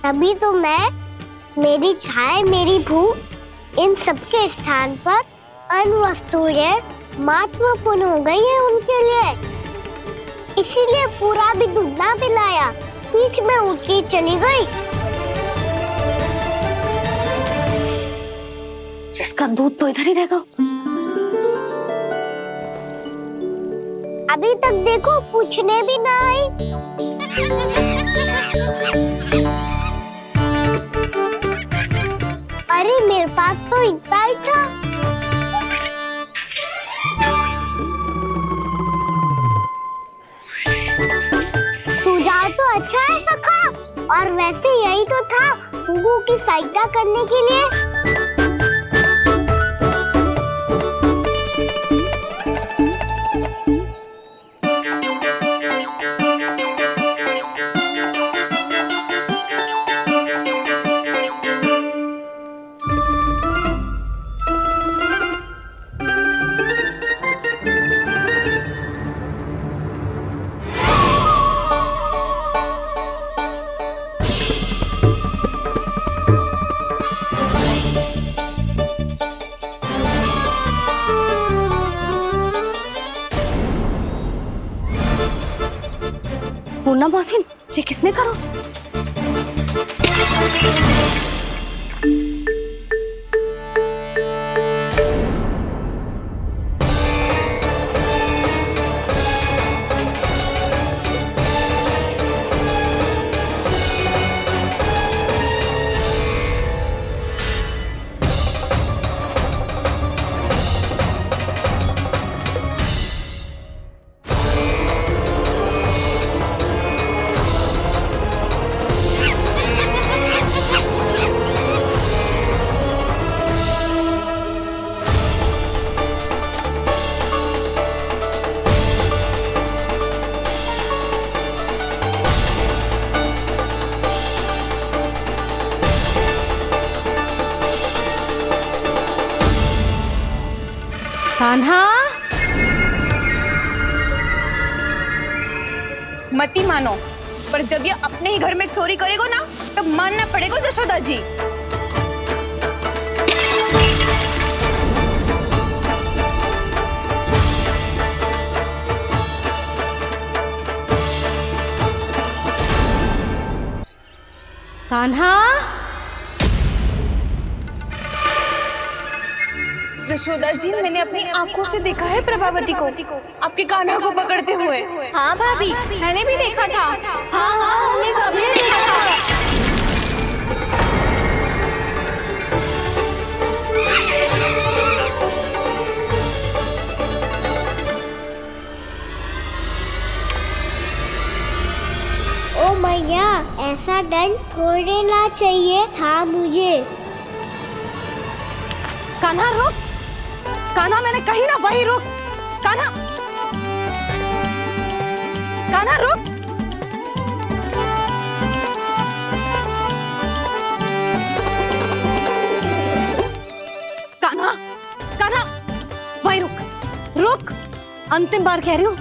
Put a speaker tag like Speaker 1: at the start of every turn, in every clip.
Speaker 1: तभी तो मैं, मेरी छाया, मेरी भूख, इन सबके स्थान पर अन्य वस्तुएं महत्वपूर्ण हो गई है उनके लिए। इसीलिए पूरा भी दूध ना पिलाया, बीच में उठ के चली गई।
Speaker 2: जिसका दूध तो इधर ही रहेगा।
Speaker 1: अभी तक देखो पूछने भी ना आई। अरे मेरे पास तो इतना ही था। सुझाव तो अच्छा है सखा, और वैसे यही तो था गुगू की सहायता करने के लिए।
Speaker 2: पूर्णा मौसी, ये किसने करो? कान्हा,
Speaker 3: मती मानो, पर जब ये अपने ही घर में चोरी करेगा ना, तब मानना पड़ेगा जशोदा जी।
Speaker 2: कान्हा,
Speaker 3: जशोदा जी, मैंने अपनी आंखों से देखा है प्रभावती को आपके कान्हा को पकड़ते हुए।
Speaker 4: हाँ भाभी, मैंने भी देखा था। हाँ हाँ, हमने सबने देखा था।
Speaker 1: ओ मैया, ऐसा दंड थोड़े ना चाहिए था मुझे।
Speaker 2: कान्हा रुक। कान्हा, मैंने कही ना वही रुक। कान्हा, कान्हा रुक। कान्हा, कान्हा, वही रुक। रुक, अंतिम बार कह रही हूँ,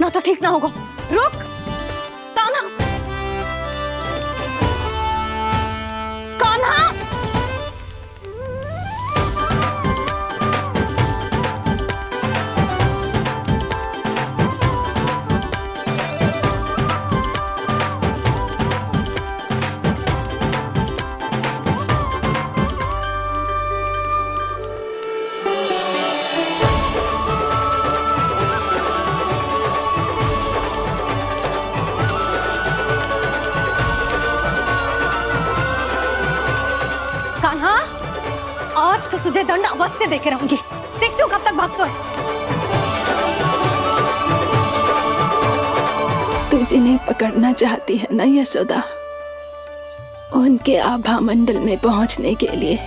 Speaker 2: ना तो ठीक ना होगा। रुक कान्हा। कान्हा, कान्हा, आज तो तुझे दंड अवश्य देके रहूंगी। देखती हूँ कब तक भागता है।
Speaker 5: तू जिन्हें पकड़ना चाहती है ना यशोदा, उनके आभा मंडल में पहुंचने के लिए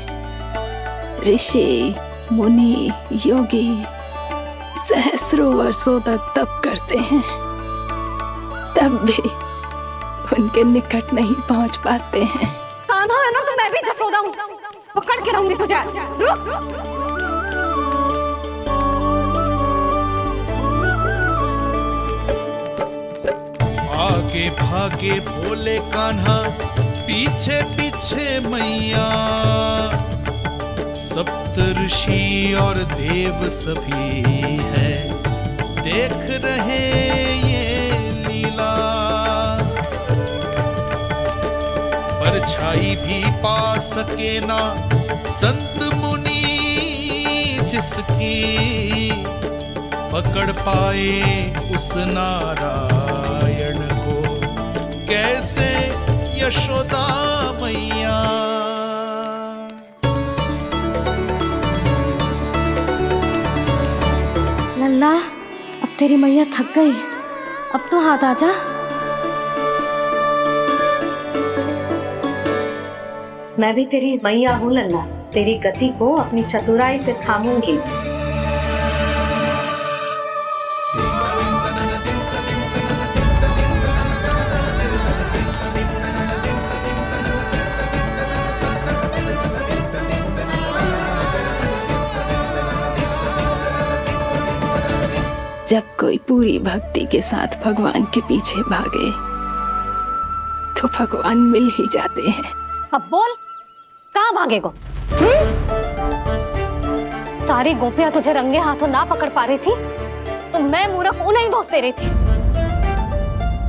Speaker 5: ऋषि, मुनि, योगी सहस्रों वर्षों तक तप करते हैं, तब भी उनके निकट नहीं पहुंच पाते हैं।
Speaker 2: कान्हा है ना, तो मैं भी जसोदा हूँ, पकड़ के रहूंगी तुझे। रुक।
Speaker 6: आगे भागे भोले कान्हा, पीछे पीछे मैया सप्तऋषि और देव सभी है, देख रहे ये लीला। परछाई भी पा सके ना संत मुनि जिसकी, पकड़ पाए उस नारायण को कैसे यशोदा मैया।
Speaker 2: लल्ला, अब तेरी मैया थक गई, अब तो हाथ आजा।
Speaker 7: मैं भी तेरी मैया हूँ लल्ला, तेरी गति को अपनी चतुराई से थामूंगी।
Speaker 5: जब कोई पूरी भक्ति के साथ भगवान के पीछे भागे तो भगवान मिल ही जाते हैं।
Speaker 2: अब बोल, कहाँ भागेगो? सारी गोपियां तुझे रंगे हाथों ना पकड़ पा रही थी तो मैं मूर्ख उन्हें ही दोष दे रही थी।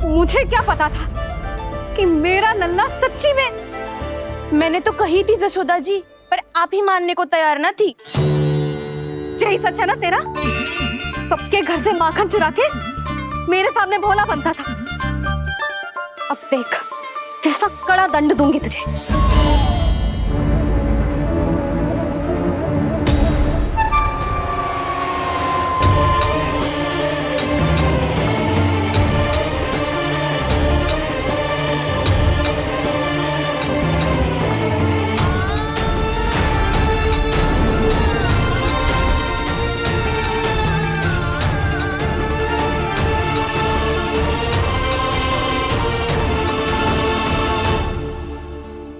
Speaker 2: मुझे क्या पता था कि मेरा लल्ला सच्ची में।
Speaker 3: मैंने तो कही थी जशोदा जी, पर आप ही मानने को तैयार ना थी।
Speaker 2: यही सच है ना तेरा? सबके घर से माखन चुरा के मेरे सामने भोला बनता था। अब देख कैसा कड़ा दंड दूंगी तुझे।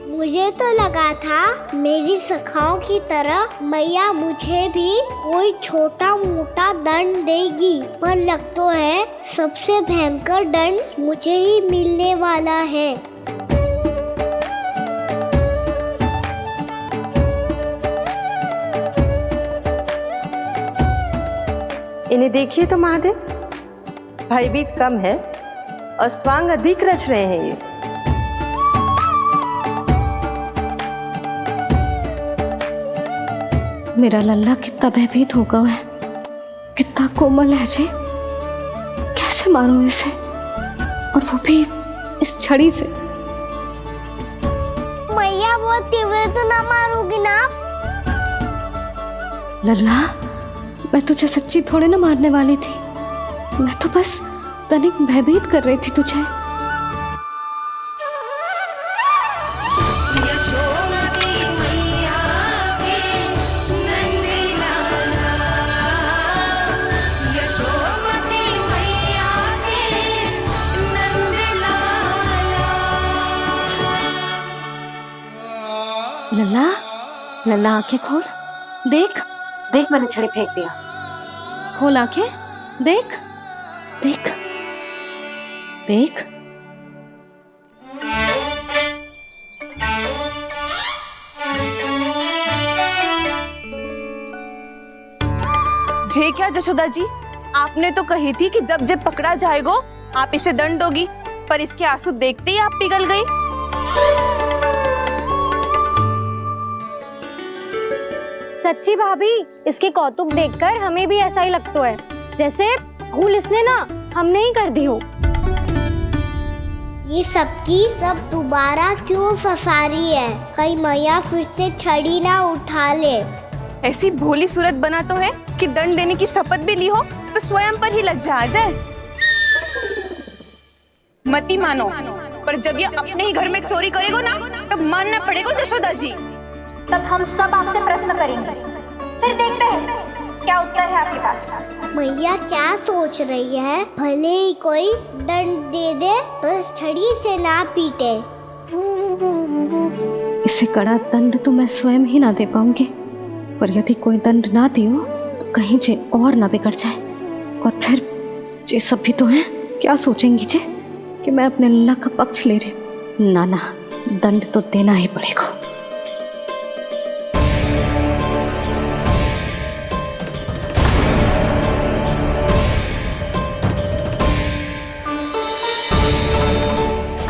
Speaker 1: मुझे तो लगा था मेरी सखाओं की तरह मैया मुझे भी कोई छोटा मोटा दंड देगी, पर लग तो है सबसे भयंकर दंड मुझे ही मिलने वाला है।
Speaker 8: इन्हें देखिए तो महादेव, भयभीत कम है और स्वांग अधिक रच रहे हैं ये।
Speaker 2: मेरा लल्ला कितना भयभीत होगा है, कितना कोमल है जी। कैसे मारूं इसे, और वो भी इस छड़ी से।
Speaker 1: मैया बहुत तीव्र तो ना मारोगी ना?
Speaker 2: लल्ला, मैं तुझे सच्ची थोड़े ना मारने वाली थी, मैं तो बस तनिक भयभीत कर रही थी तुझे। लल्ला, लल्ला आंखें खोल, देख
Speaker 7: देख मैंने छड़ी फेंक दिया।
Speaker 2: खोल आंखें, देख देख देख।
Speaker 3: जे क्या जशोदा जी, आपने तो कही थी कि जब पकड़ा जाएगा आप इसे दंड दोगी, पर इसके आंसू देखते ही आप पिघल गई।
Speaker 2: सच्ची भाभी, इसके कौतुक देखकर हमें भी ऐसा ही लगता है जैसे भूल इसने ना हमने ही कर दी हो।
Speaker 1: ये सबकी सब दोबारा क्यों फंसा रही है? कहीं मैया फिर से छड़ी ना उठा ले।
Speaker 3: ऐसी भोली सूरत बना तो है कि दंड देने की शपथ भी ली हो तो स्वयं पर ही लज्जा आ जाए। मती मानो, पर जब ये अपने ही घर में चोरी करेगो ना, तब मानना पड़ेगा जशोदा जी।
Speaker 4: तब हम सब आपसे प्रश्न करेंगे, फिर देखते हैं क्या उत्तर है आपके पास।
Speaker 1: मैया क्या सोच रही है? भले ही कोई दंड दे दे तो छड़ी से ना पीटे।
Speaker 2: इसे कड़ा दंड तो मैं स्वयं ही ना दे पाऊंगी, पर यदि कोई दंड ना दियो तो कहीं जे और ना बिगड़ जाए, और फिर जे सब भी तो हैं, क्या सोचेंगी जे कि मैं अपने लल्ला का पक्ष ले रही हूँ। ना ना, दंड तो देना ही पड़ेगा।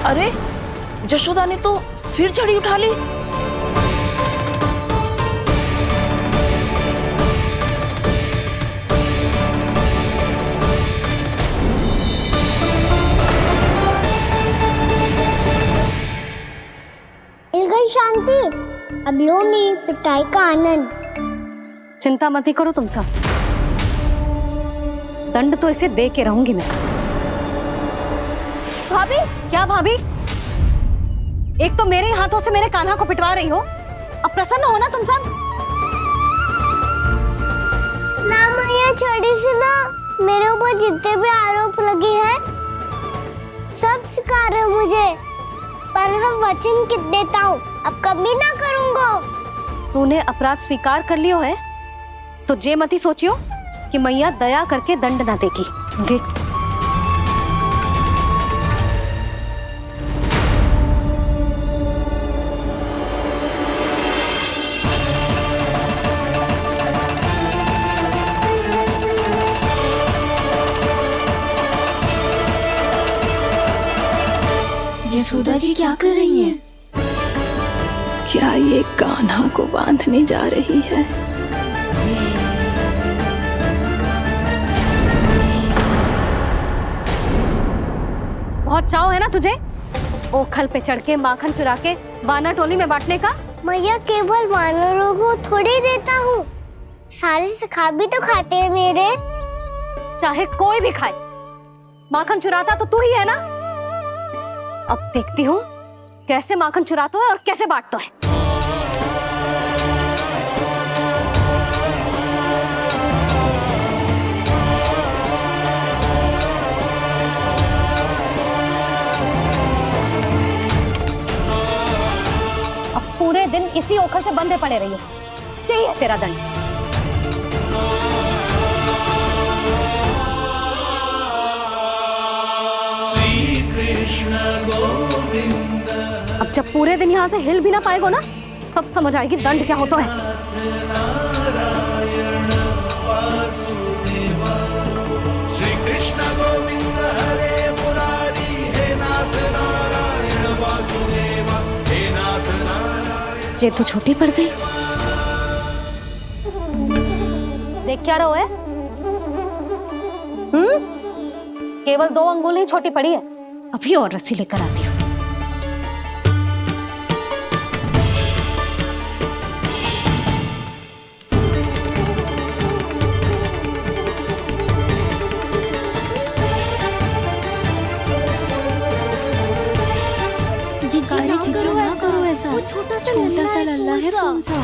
Speaker 3: अरे जशोदा ने तो फिर छड़ी उठा ली।
Speaker 1: मिल गई शांति। अब लो मेरी पिटाई का आनंद।
Speaker 2: चिंता मत ही करो तुम सब, दंड तो इसे दे के रहूंगी मैं। भाभी, क्या भाभी? एक तो मेरे हाथों से मेरे कान्हा को पिटवा रही हो, अब प्रसन्न हो ना तुम सब?
Speaker 1: ना मैया, छड़ी से ना मेरे ऊपर जितने भी आरोप लगे हैं सब स्वीकार है मुझे, पर हम वचन कित देता हूँ अब कभी ना करूँगा।
Speaker 2: तूने अपराध स्वीकार कर लियो है तो जे मती सोचियो कि मैया दया करके दंड ना देगी। देख तू।
Speaker 5: यशोदा जी क्या कर रही हैं? क्या ये कान्हा को बांधने जा रही है?
Speaker 2: बहुत चाव है ना तुझे ओखल पे चढ़ के माखन चुरा के वानर टोली में बांटने का?
Speaker 1: मैया केवल वानरों को थोड़ी देता हूँ, सारे सिखा भी तो खाते हैं मेरे।
Speaker 2: चाहे कोई भी खाए, माखन चुराता तो तू ही है ना। अब देखती हूँ कैसे माखन चुराता है और कैसे बांटता है। अब पूरे दिन इसी ओखल से बंधे पड़े रहिए, चाहिए तेरा दंड।
Speaker 6: श्री कृष्ण गोविंद
Speaker 2: अब जब पूरे दिन यहाँ से हिल भी ना पाएगो ना, तब समझ आएगी दंड क्या होता है।
Speaker 6: नारायण वासुदेव। श्री कृष्ण गोविंद हरे मुरारी, हे नाथ नारायण वासुदेव, हे नाथ नारायण।
Speaker 2: जे तू छोटी पड़ गई। देख क्या रहो है? केवल 2 अंगुल ही छोटी पड़ी है, अभी और रस्सी लेकर आती हूँ।
Speaker 5: जीजू ना करो ऐसा, छोटा सा लल्ला है कौन सा?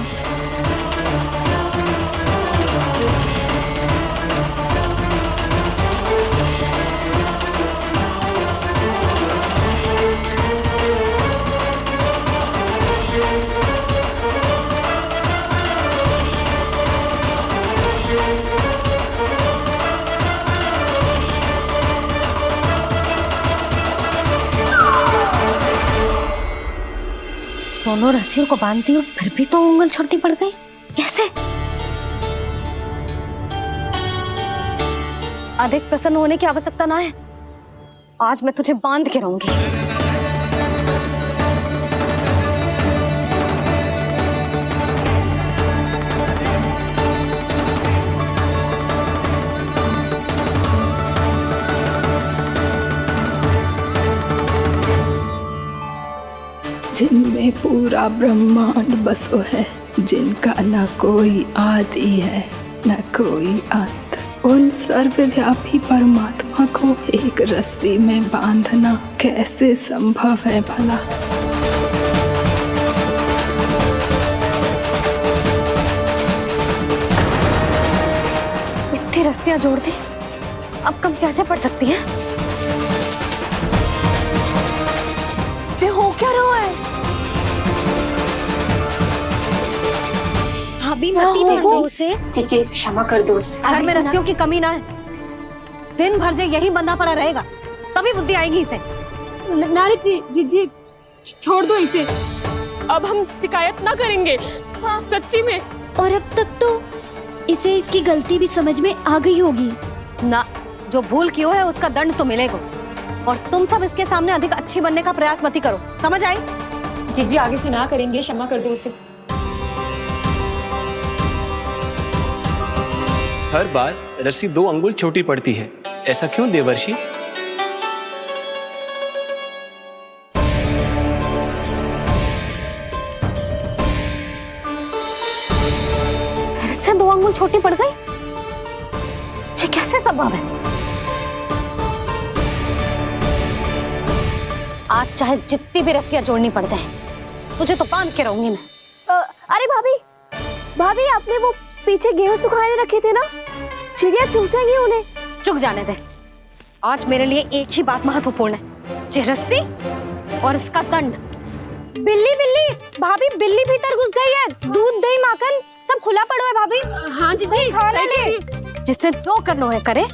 Speaker 2: दोनों रस्सियों को बांधती हूँ फिर भी तो उंगल छोटी पड़ गई, कैसे? अधिक प्रसन्न होने की आवश्यकता ना है, आज मैं तुझे बांध के रहूंगी।
Speaker 5: जिनमें पूरा ब्रह्मांड बसो है, जिनका न कोई आदि है न कोई अंत, उन सर्वव्यापी परमात्मा को एक रस्सी में बांधना कैसे संभव है भला?
Speaker 2: इतनी रस्सियां जोड़ दी, अब कम कैसे पड़ सकती हैं?
Speaker 3: जे हो क्या रहा है?
Speaker 2: भाभी मती दो से,
Speaker 4: चीची क्षमा कर दो उसे।
Speaker 2: घर में रस्सियों की कमी ना है, दिन भर जे यही बंधा पड़ा रहेगा तभी बुद्धि आएगी इसे।
Speaker 5: नारी जी जी जी
Speaker 9: छोड़ दो इसे, अब हम शिकायत ना करेंगे। सच्ची में।
Speaker 2: और अब तक तो इसे इसकी गलती भी समझ में आ गई होगी
Speaker 7: ना। जो भूल की है उसका दंड तो मिलेगा। और तुम सब इसके सामने अधिक अच्छी बनने का प्रयास मत ही करो, समझ आई?
Speaker 9: जीजी आगे से ना करेंगे, क्षमा कर दो उसे।
Speaker 10: हर बार रस्सी 2 अंगुल छोटी पड़ती है, ऐसा क्यों देवर्षि?
Speaker 2: फिर से 2 अंगुल छोटी पड़ गई? ये कैसे संभव है? आज चाहे जितनी भी रस्सियां जोड़नी पड़ जाए, तुझे तो बांध के रहूंगी मैं।
Speaker 3: अरे भाभी, भाभी आपने वो पीछे गेहूं सुखाने रखे थे ना, चिड़िया चुग जाएंगी उन्हें।
Speaker 7: चुक जाने दे। आज मेरे लिए एक ही बात महत्वपूर्ण है, ये रस्सी और इसका दंड।
Speaker 2: बिल्ली बिल्ली, भाभी बिल्ली भीतर घुस गई है। दूध दही माखन सब खुला पड़ा है भाभी।
Speaker 9: हाँ जीजी, सही कह रही है।
Speaker 7: जिससे जो करना है करे,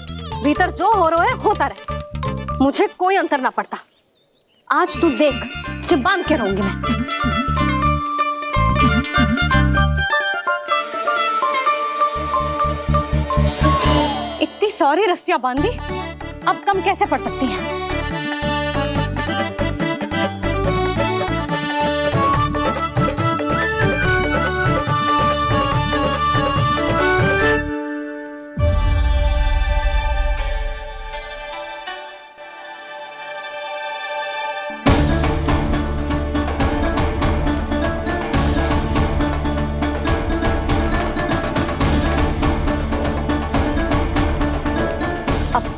Speaker 7: भीतर जो हो रहा है होता रहे, मुझे कोई अंतर ना पड़ता। आज तू देख, तुझे बांध के रहूंगी मैं। इतनी सारी रस्सियां बांधी, अब कम कैसे पड़ सकती हैं?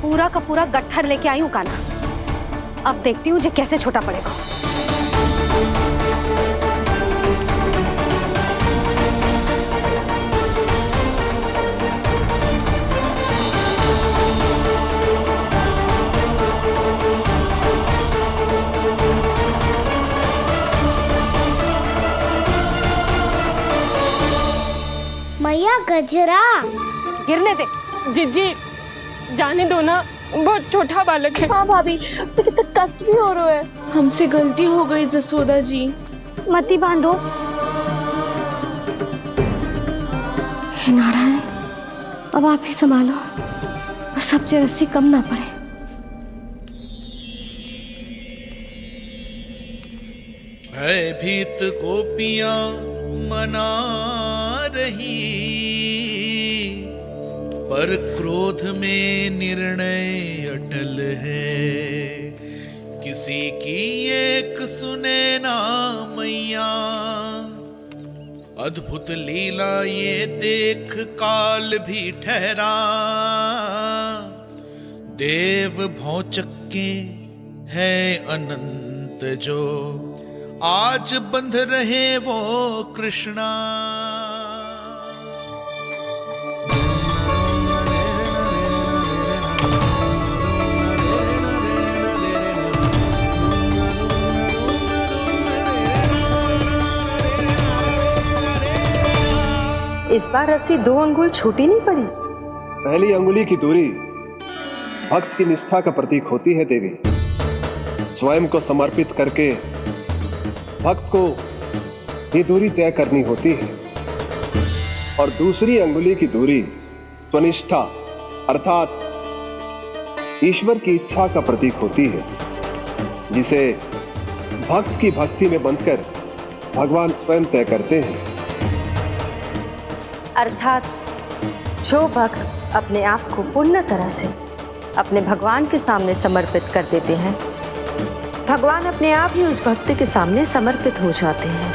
Speaker 7: पूरा का पूरा गट्ठर लेके आई हूँ काना। अब देखती हूँ जे कैसे छोटा पड़ेगा।
Speaker 1: मैया गजरा
Speaker 7: गिरने दे।
Speaker 9: जीजी जाने दो ना, बहुत छोटा बालक है।
Speaker 3: हाँ भाभी, उसे कितना कष्ट भी हो रहा है। हमसे गलती हो गई जसोदा जी।
Speaker 2: मत ही बांधो। हे नारायण, अब आप ही संभालो, बस अब ये रस्सी कम ना पड़े।
Speaker 6: भयभीत गोपियां मना रही, पर क्रोध में निर्णय अटल है। किसी की एक सुने ना मैया, अद्भुत लीला ये देख काल भी ठहरा। देव भौचक्के है अनंत जो, आज बंध रहे वो कृष्णा।
Speaker 8: इस बार रस्सी 2 अंगुल छोटी नहीं पड़ी।
Speaker 11: पहली अंगुली की दूरी भक्त की निष्ठा का प्रतीक होती है देवी। स्वयं को समर्पित करके भक्त को ये दूरी तय करनी होती है। और दूसरी अंगुली की दूरी स्वनिष्ठा अर्थात ईश्वर की इच्छा का प्रतीक होती है, जिसे भक्त की भक्ति में बंधकर भगवान स्वयं तय करते हैं।
Speaker 8: अर्थात जो भक्त अपने आप को पूर्ण तरह से अपने भगवान के सामने समर्पित कर देते हैं, भगवान अपने आप ही उस भक्त के सामने समर्पित हो जाते हैं।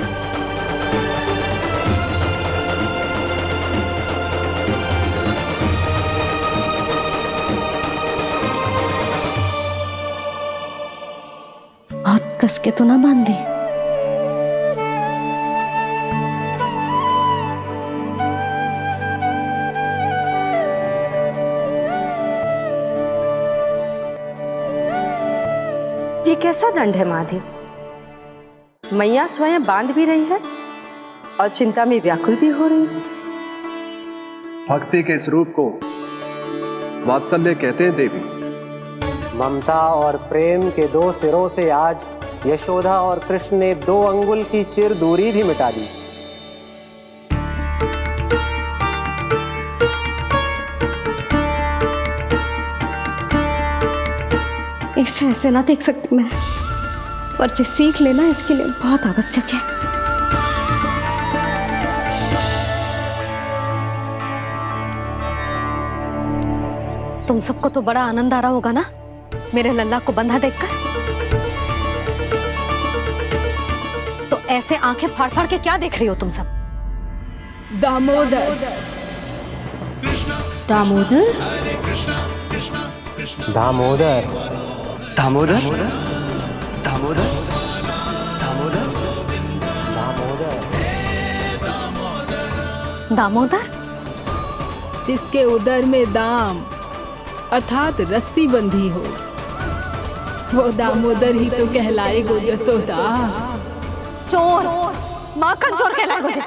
Speaker 2: बहुत कस के तो ना बांधे।
Speaker 8: ये कैसा दंड है माधव? मैया स्वयं बांध भी रही है और चिंता में व्याकुल भी हो रही है।
Speaker 11: भक्ति के स्वरूप को वात्सल्य कहते हैं देवी।
Speaker 12: ममता और प्रेम के 2 सिरों से आज यशोदा और कृष्ण ने 2 अंगुल की चिर दूरी भी मिटा दी।
Speaker 7: इसे ऐसे ना देख सकती मैं, पर जो सीख लेना इसके लिए बहुत आवश्यक है। तुम सबको तो बड़ा आनंद आ रहा होगा ना मेरे लल्ला को बंधा देखकर। तो ऐसे आंखें फाड़ फाड़ के क्या देख रही हो तुम सब?
Speaker 5: दामोदर।
Speaker 7: दामोदर?
Speaker 12: दामोदर।
Speaker 10: दामोदर? दामोदर?
Speaker 7: दामोदर?
Speaker 5: जिसके उदर में दाम अर्थात रस्सी बंधी हो, वो दामोदर ही तो कहलाएगो जसोदा।
Speaker 7: चोर, माखन चोर कहलाएगो जी।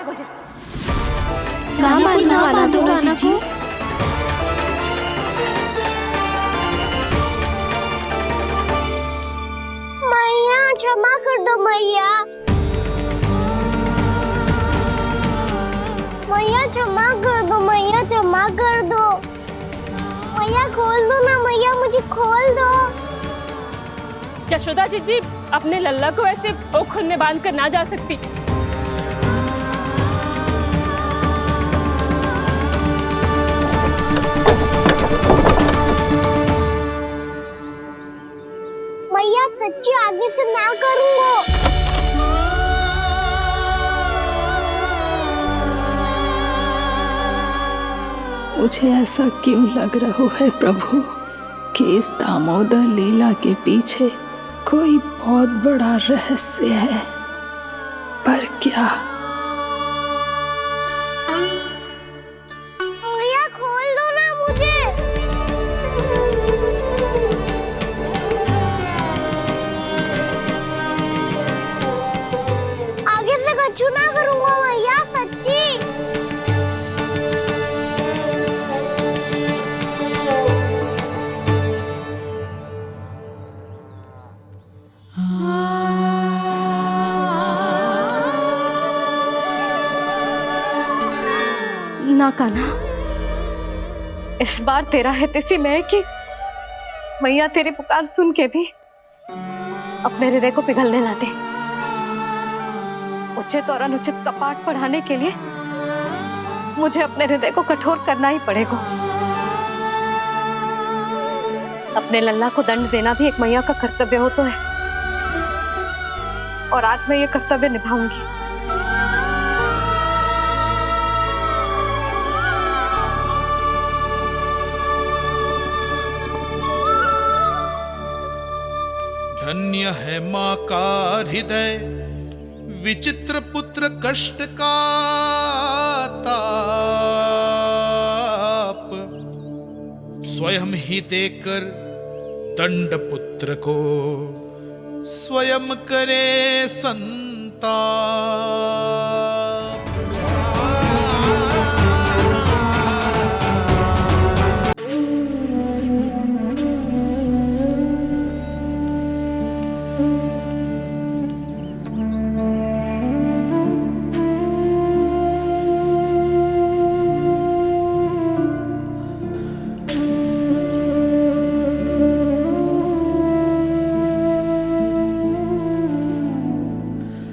Speaker 7: जी
Speaker 1: मैया क्षमा कर दो मैया। मैया क्षमा कर दो, मैया क्षमा कर दो। मैया खोल दो ना मैया, मुझे खोल दो।
Speaker 9: यशोदा जी अपने लल्ला को ऐसे ओखुन में बांध कर ना जा सकती।
Speaker 1: मैया सच्ची आगे से ना करूंगा।
Speaker 5: मुझे ऐसा क्यों लग रहा है प्रभु कि इस दामोदर लीला के पीछे कोई बहुत बड़ा रहस्य है, पर क्या?
Speaker 1: मैया खोल दो ना मुझे। आगे से कछु ना करूंगा मैया, सच्ची।
Speaker 7: ना कान्हा, इस बार तेरा है तेसी में कि मैया तेरी पुकार सुन के भी अपने हृदय को पिघलने ना दे। उचित और अनुचित कपाट पढ़ाने के लिए मुझे अपने हृदय को कठोर करना ही पड़ेगा। अपने लल्ला को दंड देना भी एक मैया का कर्तव्य हो तो है, और आज मैं ये कर्तव्य निभाऊंगी।
Speaker 6: धन्य है माँ का हृदय, विचित्र पुत्र कष्ट का ताप, स्वयं ही देकर दंड पुत्र को स्वयं करे संताप।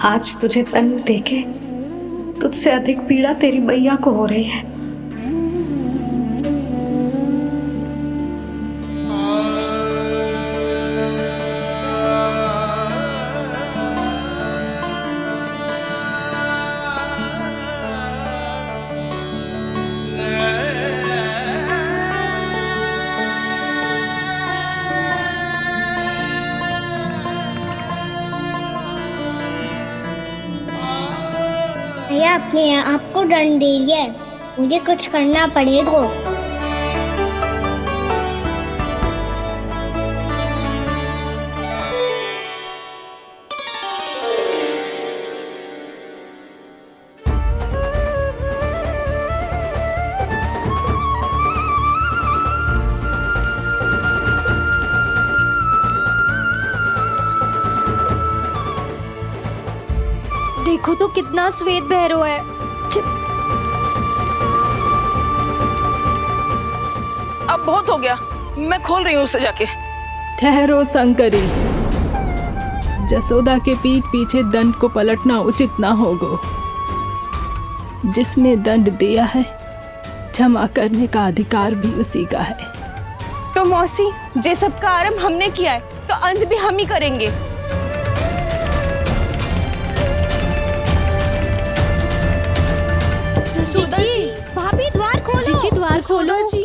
Speaker 7: आज तुझे दंड देके तुझसे अधिक पीड़ा तेरी मैया को हो रही है।
Speaker 1: भैया अपने आपको दंड दे दिया है, मुझे कुछ करना पड़ेगा।
Speaker 4: देखो तो कितना श्वेत भैरव है।
Speaker 3: अब बहुत हो गया, मैं खोल रही हूँ उसे जाके।
Speaker 5: ठहरो शंकरी, जसोदा के पीठ पीछे दंड को पलटना उचित ना होगा। जिसने दंड दिया है क्षमा करने का अधिकार भी उसी का है।
Speaker 3: तो मौसी, जे सब का आरंभ हमने किया है तो अंत भी हम ही करेंगे।
Speaker 4: जसोदा जी, भाभी द्वार खोलो। जीजी द्वार खोलो। जी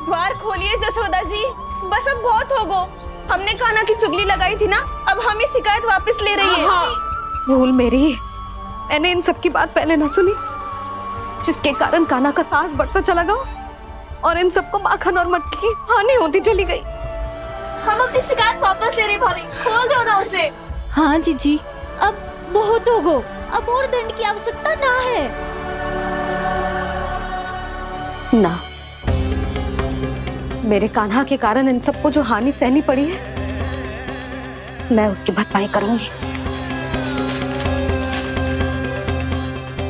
Speaker 3: द्वार खोलिए जसोदा जी, बस अब बहुत हो गो। हमने कान्हा की चुगली लगाई थी ना, अब हम ही शिकायत वापस ले रही है।
Speaker 2: भूल मेरी, मैंने इन सब की बात पहले ना सुनी, जिसके कारण कान्हा का साहस बढ़ता चला गया और इन सबको माखन और मटकी की हानि होती चली गई।
Speaker 4: हम अपनी शिकायत वापस ले रहे भाभी, खोल दो ना उसे। हाँ जीजी, अब बहुत हो गो, अब और दंड की आवश्यकता ना है।
Speaker 2: ना, मेरे कान्हा के कारण इन सबको जो हानि सहनी पड़ी है, मैं उसकी भरपाई करूंगी।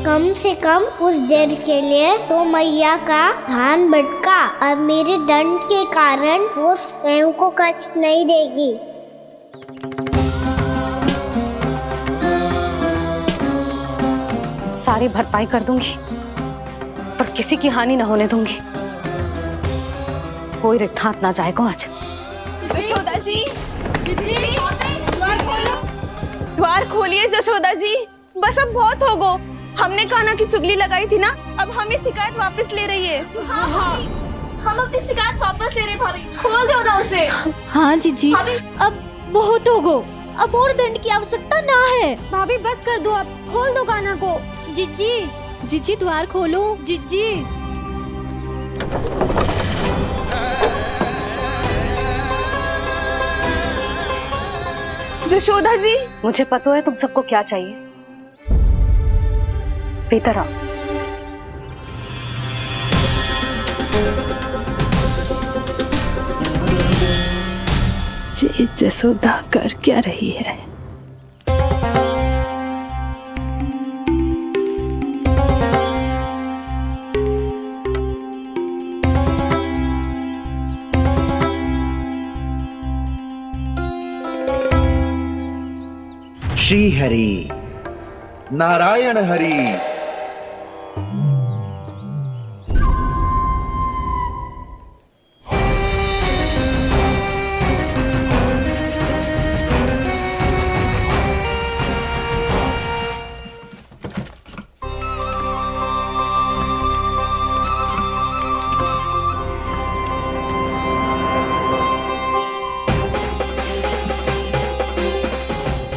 Speaker 1: कम से कम उस देर के लिए तो मैया का ध्यान भटका और मेरे दंड के कारण वो स्वयं को कष्ट नहीं देगी।
Speaker 2: सारी भरपाई कर दूंगी, पर किसी की हानि न होने दूंगी। कोई रिक्त हाथ ना जाएगा आज।
Speaker 3: जशोदा जी, द्वार खोलिए जशोदा जी, बस अब बहुत हो गो। हमने कान्हा की चुगली लगाई थी ना, अब हम ही शिकायत वापस ले रही है। हम अपनी शिकायत वापस ले रहे भाभी, खोल दो ना उसे।
Speaker 4: हाँ जीजी, अब बहुत हो गो, अब और दंड की आवश्यकता ना है। भाभी बस कर दो, अब खोल दो कान्हा को। जीजी, जीजी द्वार खोलो। जीजी,
Speaker 3: जशोदा जी,
Speaker 2: मुझे पता है तुम सबको क्या चाहिए। भीतर आओ।
Speaker 5: ये जसोदा कर क्या रही है?
Speaker 13: श्री हरि नारायण हरि।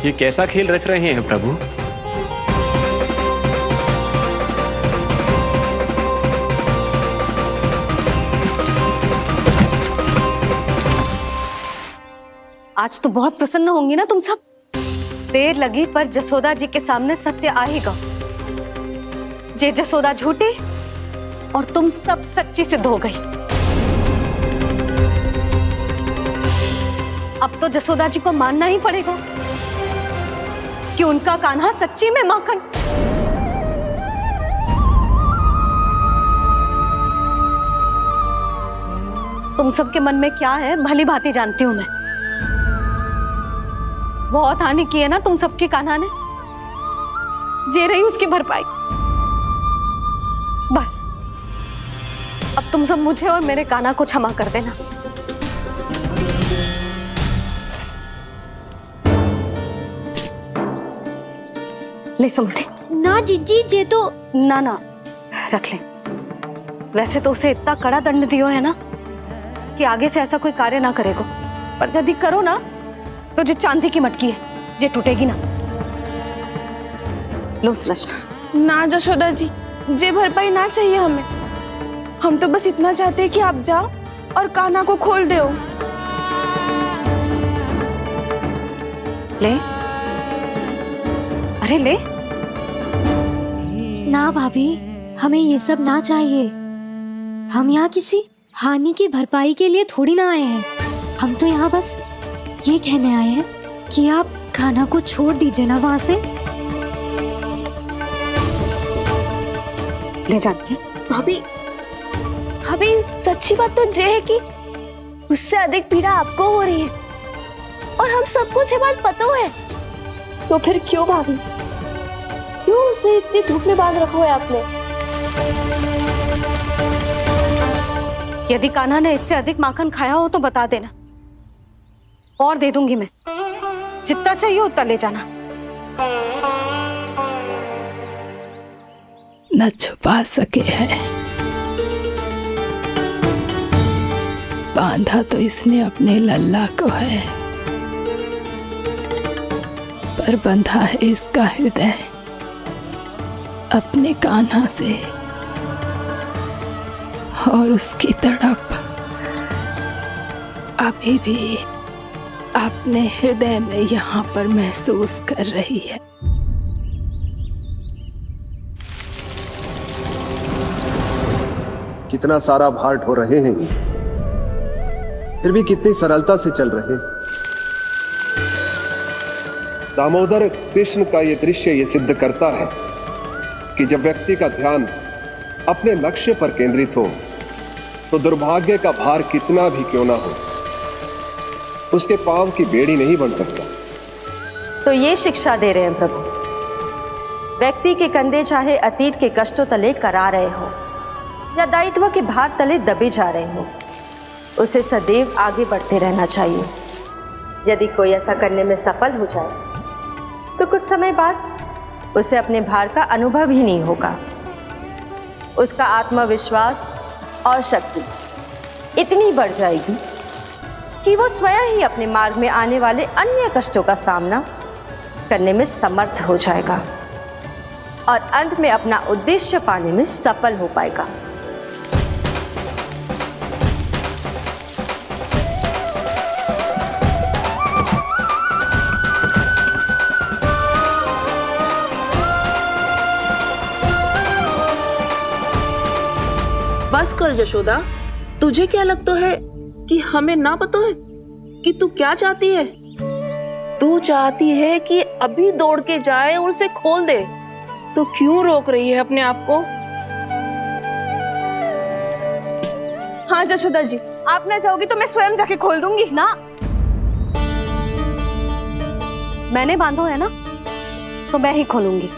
Speaker 10: ये कैसा खेल रच रहे हैं प्रभु?
Speaker 2: आज तो बहुत प्रसन्न होंगी ना तुम सब। देर लगी पर जसोदा जी के सामने सत्य आएगा। जे जसोदा झूठी और तुम सब सच्ची सिद्ध हो गई। अब तो जसोदा जी को मानना ही पड़ेगा कि उनका कान्हा सच्ची में माखन। तुम सबके मन में क्या है भली भांति जानती हूं मैं। बहुत हानि की है ना तुम सबके कान्हा ने, जे रही उसकी भरपाई। बस अब तुम सब मुझे और मेरे कान्हा को क्षमा कर देना। ले सुमति।
Speaker 4: ना जीजी, जे तो
Speaker 2: ना ना रख ले। वैसे तो उसे इतना कड़ा दंड दियो है ना कि आगे से ऐसा कोई कार्य ना करेगा, पर यदि करो ना तो जो चांदी की मटकी है जे टूटेगी ना। लो सुलक्षणा।
Speaker 3: ना जशोदा जी, जे भरपाई ना चाहिए हमें। हम तो बस इतना चाहते हैं कि आप जाओ और कान्हा को खोल दो।
Speaker 2: ले, अरे ले।
Speaker 4: ना भाभी, हमें ये सब ना चाहिए। हम यहाँ किसी हानि की भरपाई के लिए थोड़ी ना आए हैं। हम तो यहाँ बस ये कहने आए हैं कि आप खाना को छोड़ दीजिए ना वहां से।
Speaker 2: ले जाती है।
Speaker 3: भाभी भाभी सच्ची बात तो ये है कि उससे अधिक पीड़ा आपको हो रही है और हम सबको ये बात पता है। तो फिर क्यों भाभी, क्यों उसे इतनी धूप में बांध रखा है आपने?
Speaker 2: यदि कान्हा ने इससे अधिक माखन खाया हो तो बता देना, और दे दूंगी मैं। जितना चाहिए उतना ले जाना।
Speaker 5: न छुपा सके है, बांधा तो इसने अपने लल्ला को है, पर बंधा है इसका हृदय अपने कान्हा से, और उसकी तड़प अभी भी अपने हृदय में यहाँ पर महसूस कर रही है।
Speaker 11: कितना सारा भार ढो रहे हैं, फिर भी कितनी सरलता से चल रहे हैं। दामोदर कृष्ण का ये दृश्य ये सिद्ध करता है कि जब व्यक्ति का ध्यान अपने लक्ष्य पर केंद्रित हो तो दुर्भाग्य का भार कितना भी क्यों ना हो, उसके पांव की बेड़ी नहीं बन सकता।
Speaker 8: तो ये शिक्षा दे रहे हैं प्रभु, व्यक्ति के कंधे चाहे अतीत के कष्टों तले करा रहे हो या दायित्व के भार तले दबे जा रहे हो, उसे सदैव आगे बढ़ते रहना चाहिए। यदि कोई ऐसा करने में सफल हो जाए तो कुछ समय बाद उसे अपने भार का अनुभव ही नहीं होगा। उसका आत्मविश्वास और शक्ति इतनी बढ़ जाएगी कि वो स्वयं ही अपने मार्ग में आने वाले अन्य कष्टों का सामना करने में समर्थ हो जाएगा और अंत में अपना उद्देश्य पाने में सफल हो पाएगा।
Speaker 3: बस कर जशोदा, तुझे क्या लगता है कि हमें ना पता है कि तू क्या चाहती है? तू चाहती है कि अभी दौड़ के जाए और उसे खोल दे, तो क्यों रोक रही है अपने आप को? हाँ जशोदा जी, आप ना चाहोगी तो मैं स्वयं जाके खोल दूंगी।
Speaker 2: ना, मैंने बांधो है ना, तो मैं ही खोलूंगी।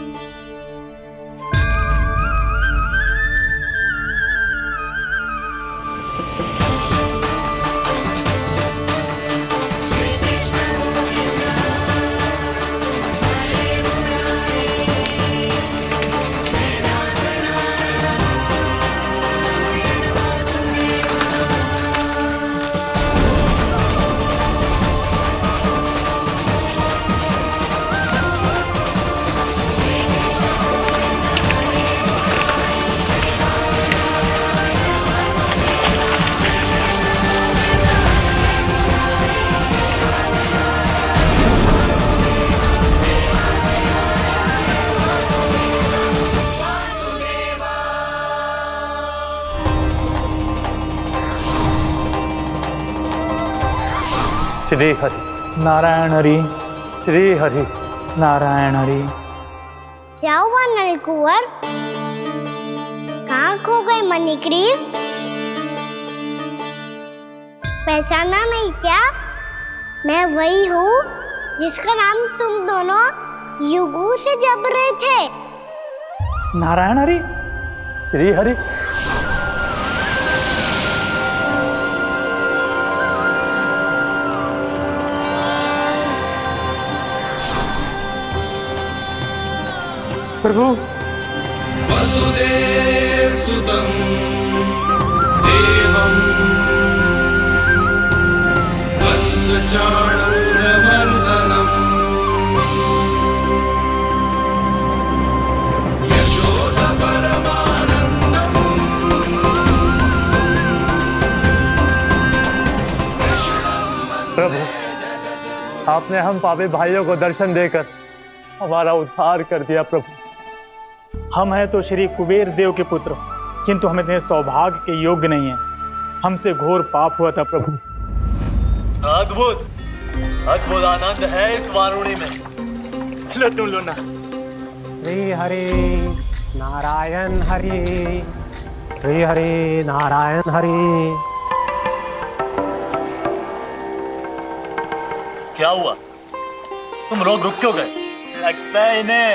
Speaker 14: श्री हरि नारायण हरि, श्री हरि नारायण हरि।
Speaker 1: क्या हुआ नलकुंवर? कहाँ खो गए मणिग्रीव? पहचाना नहीं क्या? मैं वही हूँ जिसका नाम तुम दोनों युगों से जप रहे थे।
Speaker 14: नारायण हरि, श्री हरि। प्रभु
Speaker 6: वसुदेव सुतं देवं वंशचाणूरमर्दनम् यशोदा परमानन्दम्
Speaker 14: प्रभु, आपने हम पापी भाइयों को दर्शन देकर हमारा उद्धार कर दिया। प्रभु, हम हैं तो श्री कुबेर देव के पुत्र, किंतु हम इतने सौभाग्य के योग्य नहीं हैं। हमसे घोर पाप हुआ था प्रभु। अद्भुत अद्भुत आनंद है इस वारुणी में। लो तुम लो ना।
Speaker 12: श्री हरि नारायण हरि, श्री हरि नारायण हरि।
Speaker 14: क्या हुआ? तुम लोग रुक क्यों गए? लगता है इन्हें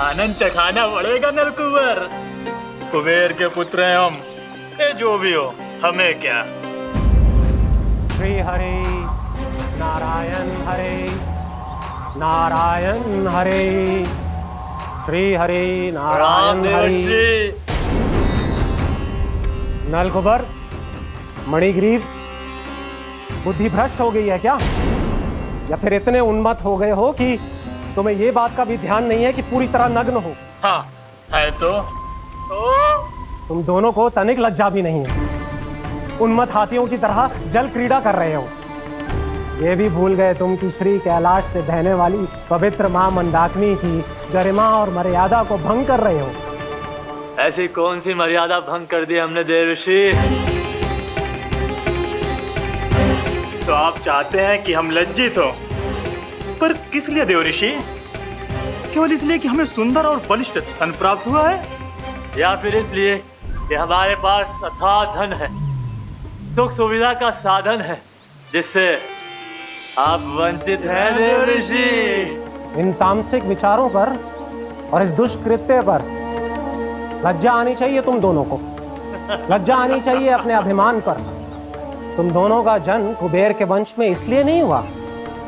Speaker 14: आनंद चखाना पड़ेगा नलकुबर। कुबेर के पुत्र हैं हम, ये जो भी हो हमें क्या।
Speaker 12: श्री हरि नारायण हरि, नारायण हरि, श्री हरि नारायण हरि। नलकुबर, मणिग्रीव, बुद्धि भ्रष्ट हो गई है क्या? या फिर इतने उन्मत्त हो गए हो कि तुम्हें ये बात का भी ध्यान नहीं है कि पूरी तरह नग्न हो?
Speaker 14: हाँ है तो।
Speaker 12: तुम दोनों को तनिक लज्जा भी नहीं है। उन्मत्त हाथियों की तरह जल क्रीड़ा कर रहे हो। ये भी भूल गए तुम कि श्री कैलाश से बहने वाली पवित्र मां मंदाकिनी की गरिमा और मर्यादा को भंग कर रहे हो।
Speaker 14: ऐसी कौन सी मर्यादा भंग कर दी हमने देवर्षि? तो आप चाहते हैं कि हम लज्जित हो, पर किस लिए देवर्षि? केवल इसलिए कि हमें सुंदर और बलिष्ठ धन प्राप्त हुआ है, या फिर इसलिए कि हमारे पास अथाह धन है, सुख सुविधा का साधन है, जिससे आप वंचित हैं देवर्षि?
Speaker 12: इन तामसिक विचारों पर और इस दुष्कृत्य पर लज्जा आनी चाहिए तुम दोनों को। लज्जा आनी चाहिए अपने अभिमान पर। तुम दोनों का जन्म कुबेर के वंश में इसलिए नहीं हुआ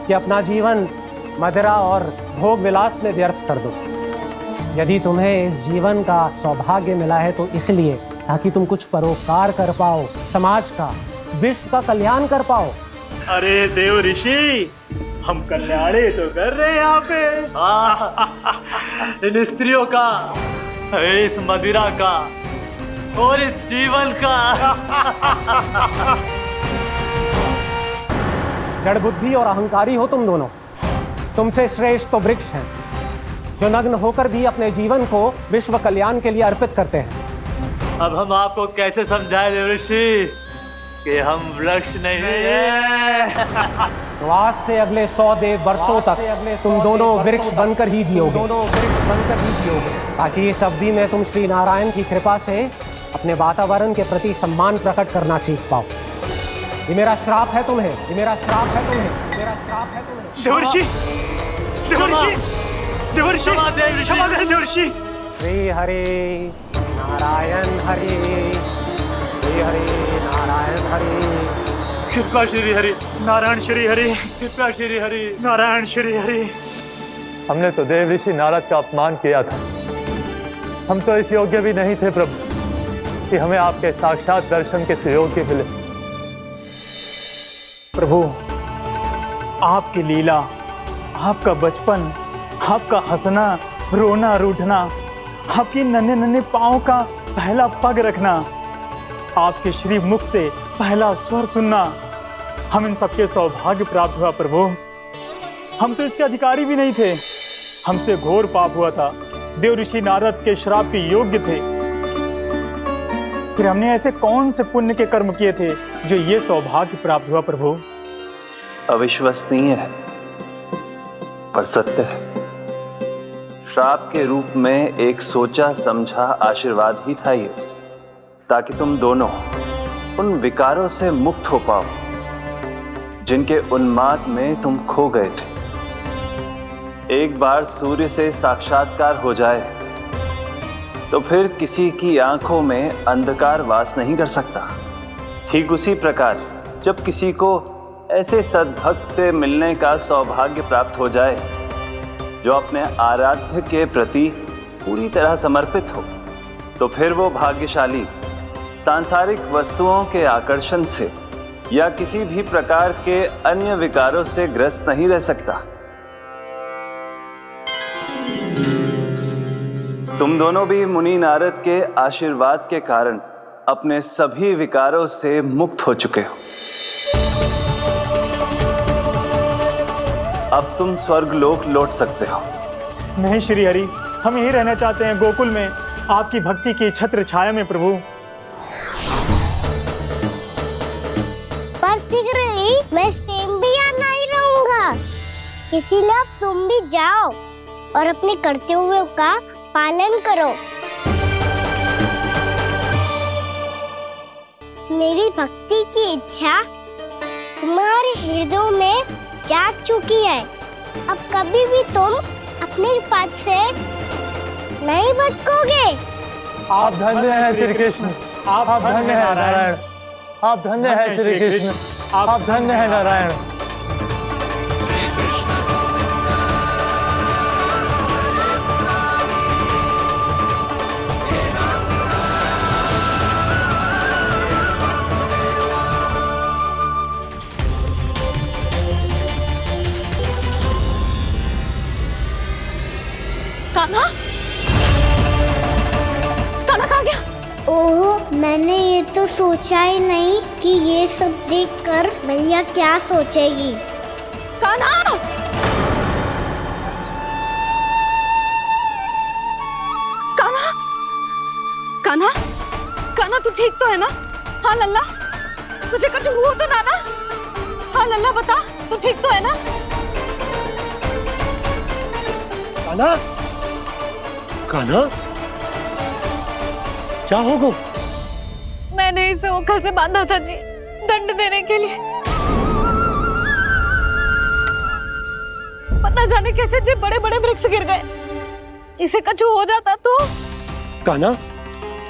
Speaker 12: कि अपना जीवन मदिरा और भोग विलास में व्यर्थ कर दो। यदि तुम्हें इस जीवन का सौभाग्य मिला है तो इसलिए ताकि तुम कुछ परोपकार कर पाओ, समाज का, विश्व का कल्याण कर पाओ।
Speaker 14: अरे देव ऋषि, हम कल्याणी तो कर रहे हैं यहाँ पे। इन स्त्रियों का, इस मदिरा का और इस जीवन का।
Speaker 12: जड़ बुद्धि और अहंकारी हो तुम दोनों। तुमसे श्रेष्ठ तो वृक्ष हैं, जो नग्न होकर भी अपने जीवन को विश्व कल्याण के लिए अर्पित करते हैं।
Speaker 14: अब हम आपको कैसे समझाएं देवर्षि कि हम वृक्ष नहीं हैं?
Speaker 12: तो आज से अगले 100 देव वर्षों तक तुम दोनों वृक्ष बनकर ही जियोगे, ताकि इस अवधि में तुम श्री नारायण की कृपा से अपने वातावरण के प्रति सम्मान प्रकट करना सीख पाओ। ये मेरा श्राप है तुम्हें, ये मेरा श्राप है तुम्हें, मेरा श्राप है तुम्हें।
Speaker 14: देवर्षि, देवर्षि, देवर्षि, क्षमा करें देवर्षि।
Speaker 12: श्री हरि नारायण हरि, श्री हरि नारायण हरि।
Speaker 14: कृपा श्री हरि नारायण श्री हरि, कृपा श्री हरि नारायण श्री हरि। हमने तो देव ऋषि नारद का अपमान किया था। हम तो इस योग्य भी नहीं थे प्रभु कि हमें आपके साक्षात दर्शन के सुयोग्य मिले। प्रभु, आपकी लीला, आपका बचपन, आपका हंसना, रोना, रूठना, आपकी नन्हे नन्हे पाँव का पहला पग रखना, आपके श्री मुख से पहला स्वर सुनना, हम इन सबके सौभाग्य प्राप्त हुआ प्रभु। हम तो इसके अधिकारी भी नहीं थे। हमसे घोर पाप हुआ था, देव ऋषि नारद के श्राप के योग्य थे। फिर हमने ऐसे कौन से पुण्य के कर्म किए थे जो ये सौभाग्य प्राप्त हुआ प्रभु?
Speaker 15: अविश्वसनीय है पर सत्य है। श्राप के रूप में एक सोचा समझा आशीर्वाद ही था ये, ताकि तुम दोनों उन विकारों से मुक्त हो पाओ जिनके उन्माद में तुम खो गए थे। एक बार सूर्य से साक्षात्कार हो जाए तो फिर किसी की आंखों में अंधकार वास नहीं कर सकता। ठीक उसी प्रकार जब किसी को ऐसे सद्भक्त से मिलने का सौभाग्य प्राप्त हो जाए जो अपने आराध्य के प्रति पूरी तरह समर्पित हो, तो फिर वो भाग्यशाली सांसारिक वस्तुओं के आकर्षण से या किसी भी प्रकार के अन्य विकारों से ग्रस्त नहीं रह सकता। तुम दोनों भी मुनि नारद के आशीर्वाद के कारण अपने सभी विकारों से मुक्त हो चुके हो। अब तुम स्वर्गलोक लौट सकते हो।
Speaker 14: नहीं श्री हरि, हम यही रहना चाहते हैं गोकुल में, आपकी भक्ति की छत्र छाया में प्रभु।
Speaker 1: पर शीघ्र ही मैं इसीलिए अब तुम भी जाओ और अपने कर्तव्यों का पालन करो। मेरी भक्ति की इच्छा तुम्हारे हृदयों में जाग चुकी है। अब कभी भी तुम अपने पथ से नहीं भटकोगे।
Speaker 14: आप धन्य हैं श्री कृष्ण, आप धन्य हैं नारायण, आप धन्य हैं श्री कृष्ण, आप धन्य हैं नारायण।
Speaker 2: कान्हा, कान्हा कहाँ गया?
Speaker 1: ओह, मैंने ये तो सोचा ही नहीं कि ये सब देखकर मैया क्या सोचेगी।
Speaker 2: कान्हा! कान्हा! कान्हा! कान्हा तू ठीक तो है ना? हाँ लल्ला, तुझे कुछ हुआ तो ना? हाँ लल्ला बता, तू ठीक तो है ना?
Speaker 12: कान्हा, कान्हा, क्या होगा?
Speaker 2: मैंने इसे ओखल से बांधा था जी, दंड देने के लिए। पता जाने कैसे जी बड़े बड़े वृक्ष गिर गए। इसे कुछ हो जाता तो?
Speaker 12: कान्हा,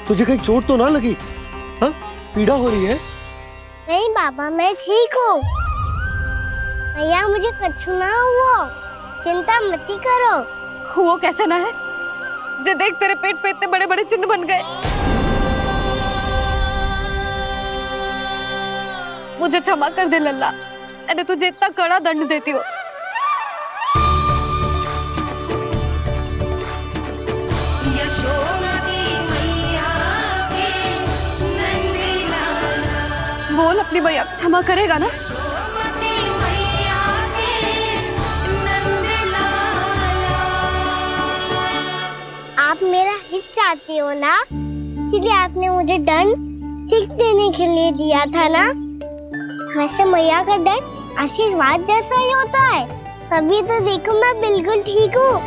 Speaker 12: तुझे कहीं चोट तो ना लगी? हाँ, पीड़ा हो रही है?
Speaker 1: नहीं बाबा, मैं ठीक हूँ। भैया मुझे कुछ ना हुआ, चिंता मत करो।
Speaker 2: वो कैसे ना है? जे देख तेरे पेट पे इतने बड़े बड़े चिन्ह बन गए। मुझे क्षमा कर दे लल्ला, मैंने तुझे इतना कड़ा दंड देती हो। बोल अपनी भैया क्षमा करेगा ना?
Speaker 1: आप मेरा हित चाहती हो ना, इसलिए आपने मुझे दंड सीख देने के लिए दिया था ना। वैसे मैया का दंड आशीर्वाद जैसा ही होता है, तभी तो देखो मैं बिल्कुल ठीक हूँ।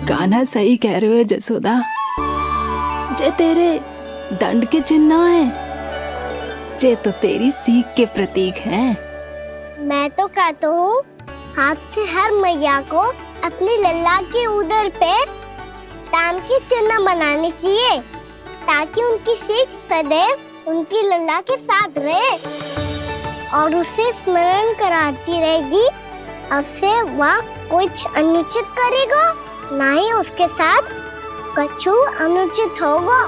Speaker 5: कान्हा सही कह रहे हो जसोदा, जे तेरे दंड के चिन्ह है, जे तो तेरी सीख के प्रतीक हैं।
Speaker 1: मैं तो कहता हूँ हाथ से हर मैया को अपनी लल्ला के उदर पे ताम के चिन्ह बनाने चाहिए, ताकि उनकी सीख सदैव उनकी लल्ला के साथ रहे और उसे स्मरण कराती रहेगी। अब से वह कुछ अनुचित करेगा, ना ही उसके साथ कुछ अनुचित होगा।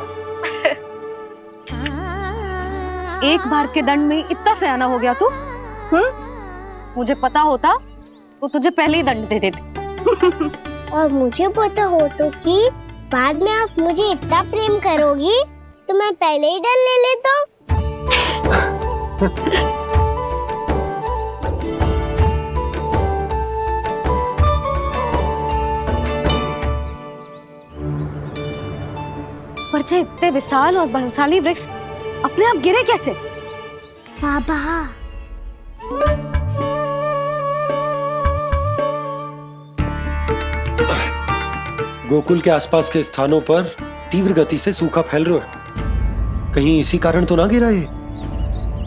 Speaker 2: एक बार के दंड में इतना सयाना हो गया तू? मुझे पता होता तो तुझे पहले ही दंड दे देती।
Speaker 1: और मुझे पता हो तो कि बाद में आप मुझे इतना प्रेम करोगी तो मैं पहले ही डर ले लेता।
Speaker 2: पर जे इतने विशाल और बलशाली वृक्ष अपने आप गिरे कैसे?
Speaker 1: बाबा,
Speaker 12: गोकुल के आसपास के स्थानों पर तीव्र गति से सूखा फैल रहा है। कहीं इसी कारण तो ना गिरा ये?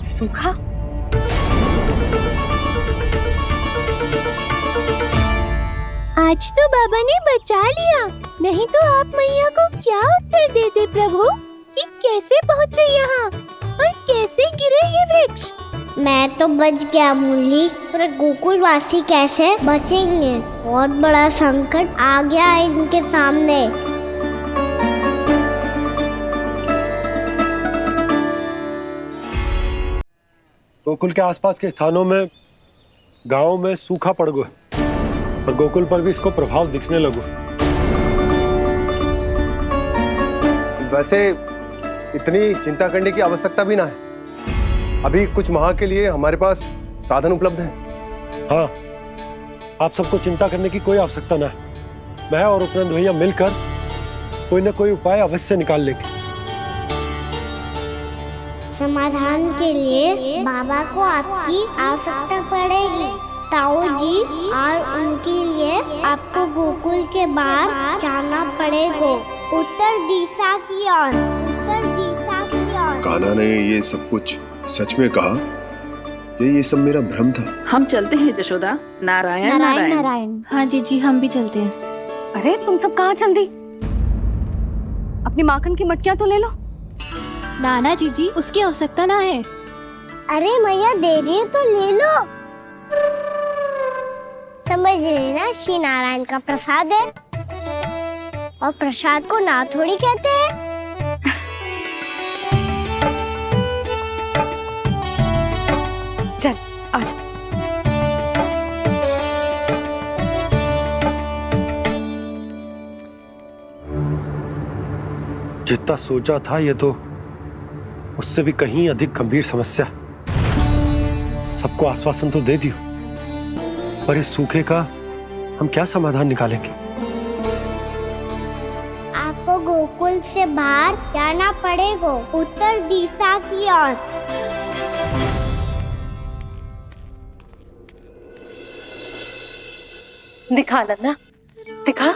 Speaker 2: सूखा?
Speaker 1: आज तो बाबा ने बचा लिया, नहीं तो आप मैया को क्या उत्तर देते प्रभु कि कैसे पहुँचे यहाँ और कैसे गिरे ये वृक्ष। मैं तो बच गया मुरली, पर गोकुलवासी कैसे बचेंगे? बहुत बड़ा संकट आ गया है इनके सामने।
Speaker 12: गोकुल के आसपास के स्थानों में, गांवों में सूखा पड़ गया और गोकुल पर भी इसको प्रभाव दिखने लगा।
Speaker 11: वैसे इतनी चिंता करने की आवश्यकता भी ना है। अभी कुछ माह के लिए हमारे पास साधन उपलब्ध हैं।
Speaker 12: हाँ, आप सबको चिंता करने की कोई आवश्यकता ना है। मैं और उपनंद भैया मिलकर कोई ना कोई उपाय अवश्य निकाल लेंगे।
Speaker 1: समाधान के लिए बाबा को आपकी आवश्यकता पड़ेगी। ताऊ जी और उनके लिए आपको गोकुल के बाहर जाना पड़ेगा, उत्तर दिशा की ओर, उत्तर दिशा की ओर।
Speaker 11: कान्हा ने ये सब कुछ सच में कहा? ये सब मेरा भ्रम था?
Speaker 16: हम चलते हैं जशोदा। नारायण नारायण
Speaker 4: नारायण। हाँ जीजी, हम भी चलते हैं।
Speaker 2: अरे तुम सब कहाँ चल दी? अपनी माखन की मटकियाँ तो ले लो।
Speaker 4: नाना जीजी, उसकी आवश्यकता ना है।
Speaker 1: अरे मैया दे रही है तो ले लो। समझ लेना, श्री नारायण का प्रसाद है और प्रसाद को ना थोड़ी कहते हैं।
Speaker 2: चल आज
Speaker 11: जितना सोचा था ये तो उससे भी कहीं अधिक गंभीर समस्या। सबको आश्वासन तो दे दियो, पर इस सूखे का हम क्या समाधान निकालेंगे?
Speaker 1: आपको गोकुल से बाहर जाना पड़ेगा, उत्तर दिशा की ओर।
Speaker 2: दिखा लल्ला, दिखा।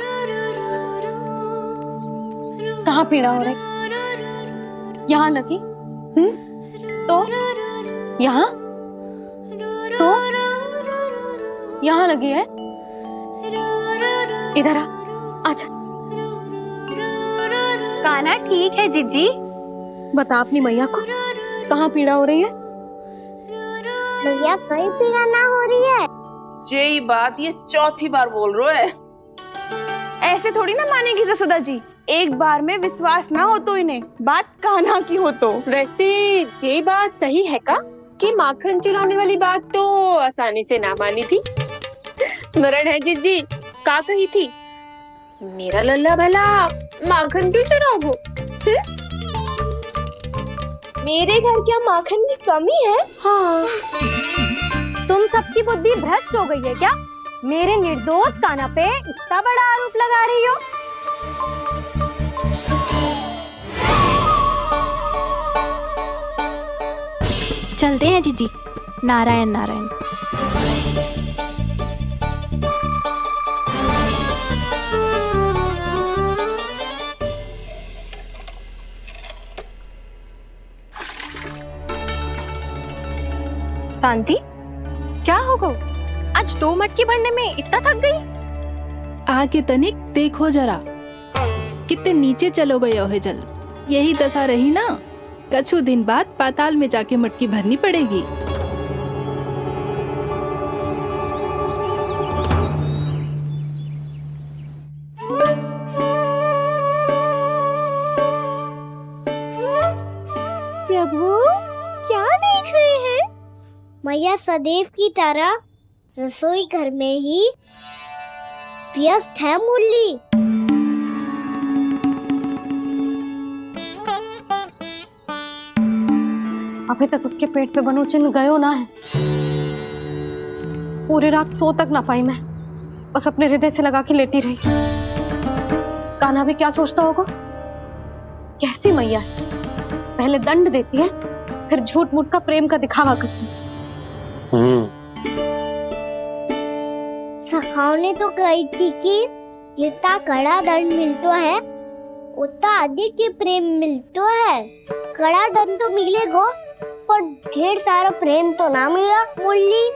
Speaker 2: कहाँ पीड़ा हो रही? यहाँ लगी? तो यहाँ तो यहाँ लगी है। इधर आ, आजा।
Speaker 3: कान्हा ठीक है जीजी।
Speaker 2: बता अपनी मैया को कहाँ पीड़ा हो रही है?
Speaker 1: मैया कहीं पीड़ा ना हो रही है।
Speaker 3: यही बात ये चौथी बार बोल रहे है। ऐसे थोड़ी ना मानेगी जसोदा जी। एक बार में विश्वास ना हो तो इन्हें, बात कान्हा की हो तो।
Speaker 9: वैसे ये बात सही है का कि माखन चुराने वाली बात तो आसानी से ना मानी थी। स्मरण है जीजी का कही थी, मेरा लल्ला भला माखन क्यों चुराओगे?
Speaker 3: मेरे घर क्या माखन की कमी है?
Speaker 4: हाँ। तुम सबकी बुद्धि भ्रष्ट हो गई है क्या? मेरे निर्दोष कान्हा पे इतना बड़ा आरोप लगा रही हो? चलते हैं जीजी। नारायण नारायण।
Speaker 3: शांति, क्या हो गो? आज 2 मटकी भरने में इतना थक गई?
Speaker 5: आके तनिक देखो जरा, कितने नीचे चलो गए हो जल। यही दशा रही ना, कछु दिन बाद पाताल में जाके मटकी भरनी पड़ेगी।
Speaker 1: प्रभु, क्या देख रहे हैं? मैया सदैव की तरह रसोई घर में ही व्यस्त है मुरली।
Speaker 2: अभी तक उसके पेट पे बनो चिन्ह गयो ना है। पूरी रात सो तक ना पाई मैं, बस अपने हृदय से लगा के लेटी रही। कान्हा भी क्या सोचता होगा? कैसी मैया है, पहले दंड देती है फिर झूठ मूठ का प्रेम का दिखावा करती है।
Speaker 1: सखाओ ने तो कही थी कि जितना कड़ा दंड मिलता है उतना अधिक ही प्रेम मिलता है। कड़ा दंड तो मिलेगा पर ढेर सारा प्रेम तो ना मिला मुरली।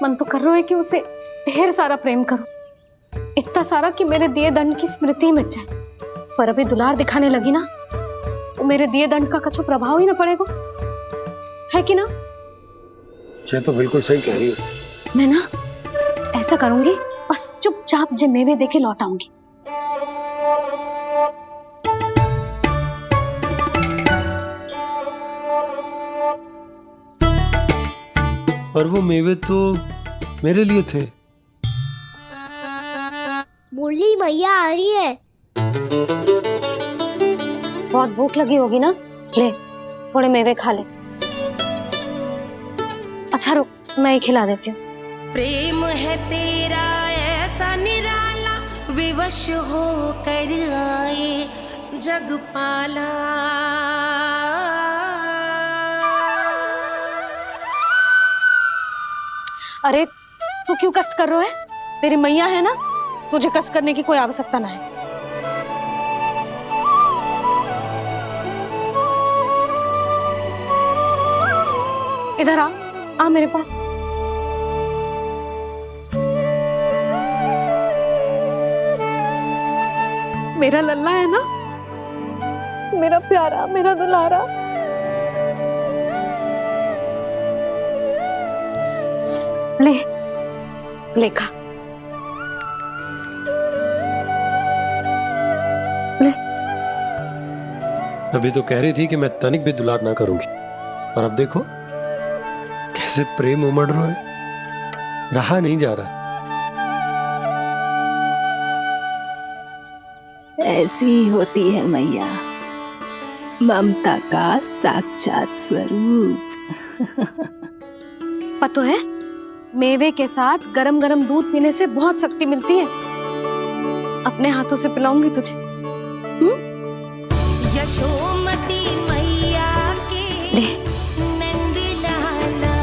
Speaker 2: मन तो कर रहा है कि उसे ढेर सारा प्रेम करो, इतना सारा कि मेरे दिए दंड की स्मृति मिट जाए। पर अभी दुलार दिखाने लगी ना, वो मेरे दिए दंड का कछु प्रभाव ही ना पड़ेगा, है कि ना?
Speaker 11: ये तो बिल्कुल सही कह रही हो।
Speaker 2: मैं ना ऐसा करूंगी, बस चुपचाप जे मेवे देके लौट आऊंगी।
Speaker 11: पर वो मेवे तो मेरे लिए थे।
Speaker 1: मुरली मैया आ रही है।
Speaker 2: बहुत भूख लगी होगी ना, ले थोड़े मेवे खा ले। अच्छा रुक, मैं ही खिला देती हूँ।
Speaker 17: प्रेम है तेरा ऐसा निराला, विवश हो कर आए जग पाला।
Speaker 2: अरे तू क्यों कष्ट कर रहा है? तेरी मैया है ना, तुझे कष्ट करने की कोई आवश्यकता ना है। इधर आ मेरे पास। मेरा लल्ला है ना, मेरा प्यारा, मेरा दुलारा। ले खा। ले।
Speaker 18: अभी तो कह रही थी कि मैं तनिक भी दुलार ना करूंगी, और अब देखो कैसे प्रेम उमड़ रहा है, रहा नहीं जा रहा।
Speaker 5: ऐसी ही होती है मैया, ममता का साक्षात स्वरूप।
Speaker 2: पता है, मेवे के साथ गरम गरम दूध पीने से बहुत शक्ति मिलती है। अपने हाथों से पिलाऊंगी तुझे।
Speaker 17: यशोमती मैया के नंद लाला,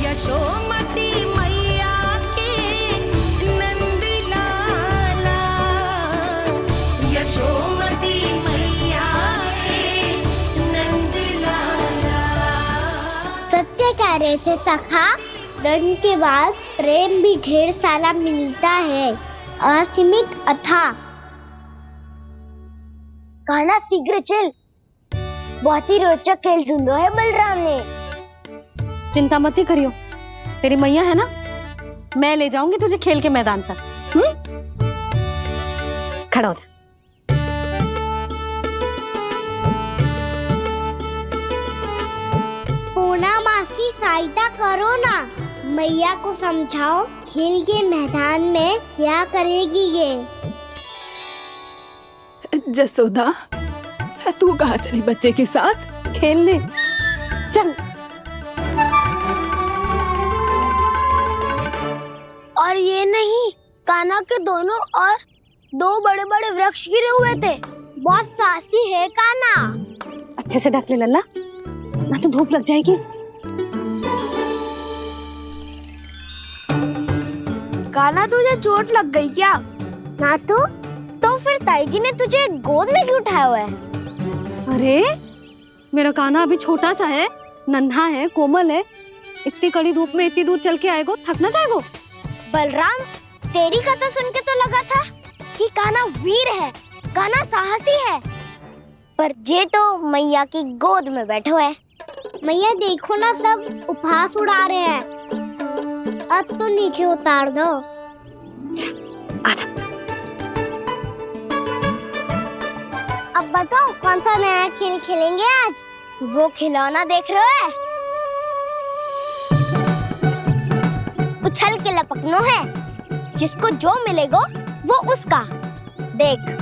Speaker 17: यशोमती मैया के नंद लाला, यशोमती मैया के नंद लाला।
Speaker 1: सत्य कह रहे थे सखा, धन के बाद प्रेम भी ढेर सारा मिलता है, असीमित अथाह। गाना शीघ्र चल, बहुत ही रोचक खेल ढूंढो है बलराम ने।
Speaker 2: चिंता मत ही करियो, तेरी मैया है ना, मैं ले जाऊंगी तुझे खेल के मैदान पर। खड़ा हो जा।
Speaker 1: पूना मासी सहायता करो ना, मैया को समझाओ खेल के मैदान में क्या करेगी ये।
Speaker 5: जसोदा, तू कहाँ चली बच्चे के साथ?
Speaker 2: खेलने चल।
Speaker 1: और ये नहीं, कान्हा के दोनों और दो बड़े बड़े वृक्ष गिरे हुए थे। बहुत साहसी है कान्हा।
Speaker 2: अच्छे से ढक ले लल्ला, ना तो धूप लग जाएगी।
Speaker 1: कान्हा तुझे चोट लग गई क्या? ना तो फिर ताई जी ने तुझे गोद में क्यों उठाया हुआ है?
Speaker 2: अरे मेरा कान्हा अभी छोटा सा है, नन्हा है, कोमल है। इतनी कड़ी धूप में इतनी दूर चल के आएगो, थक ना जाएगो।
Speaker 1: बलराम, तेरी कथा सुन के तो लगा था कि कान्हा वीर है, कान्हा साहसी है, पर जे तो मैया की गोद में बैठे हुए। मैया देखो ना, सब उपहास उड़ा रहे हैं। अब तो नीचे उतार दो।
Speaker 2: आजा।
Speaker 1: अब बताओ कौन सा नया खेल खेलेंगे आज? वो खिलौना देख रहे हो? उछल के लपकनो है, जिसको जो मिलेगा वो उसका। देख।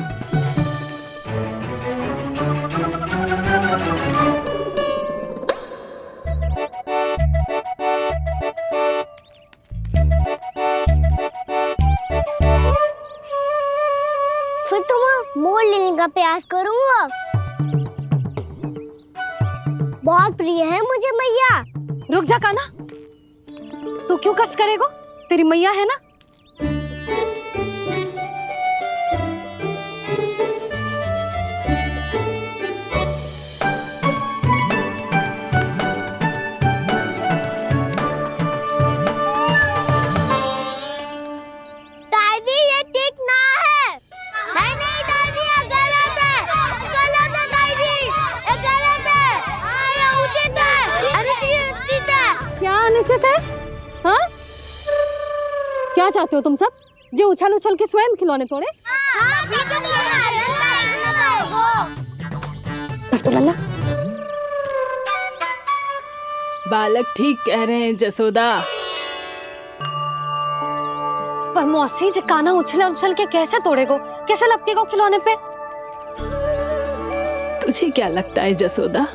Speaker 1: फिर तुम मोड़ लेने का प्रयास करूंगा। बहुत प्रिय है मुझे मैया।
Speaker 2: रुक जा कान्हा, तू क्यों कष्ट करेगो? तेरी मैया है ना।
Speaker 1: दादी ये ठीक ना है। नहीं नहीं दादी, ये गलत है, गलत है दादी, ये गलत है, ये उचित है, अनुचित है।
Speaker 2: क्या अनुचित है? हाँ? क्या चाहते हो तुम सब? जो उछल उछल के स्वयं खिलौने तोड़े? तो लल्ला,
Speaker 5: बालक ठीक कह रहे हैं जसोदा।
Speaker 2: पर मौसी, जे कान्हा उछल उछल के कैसे तोड़ेगो, कैसे लपकेगो खिलौने पे?
Speaker 5: तुझे क्या लगता है जसोदा,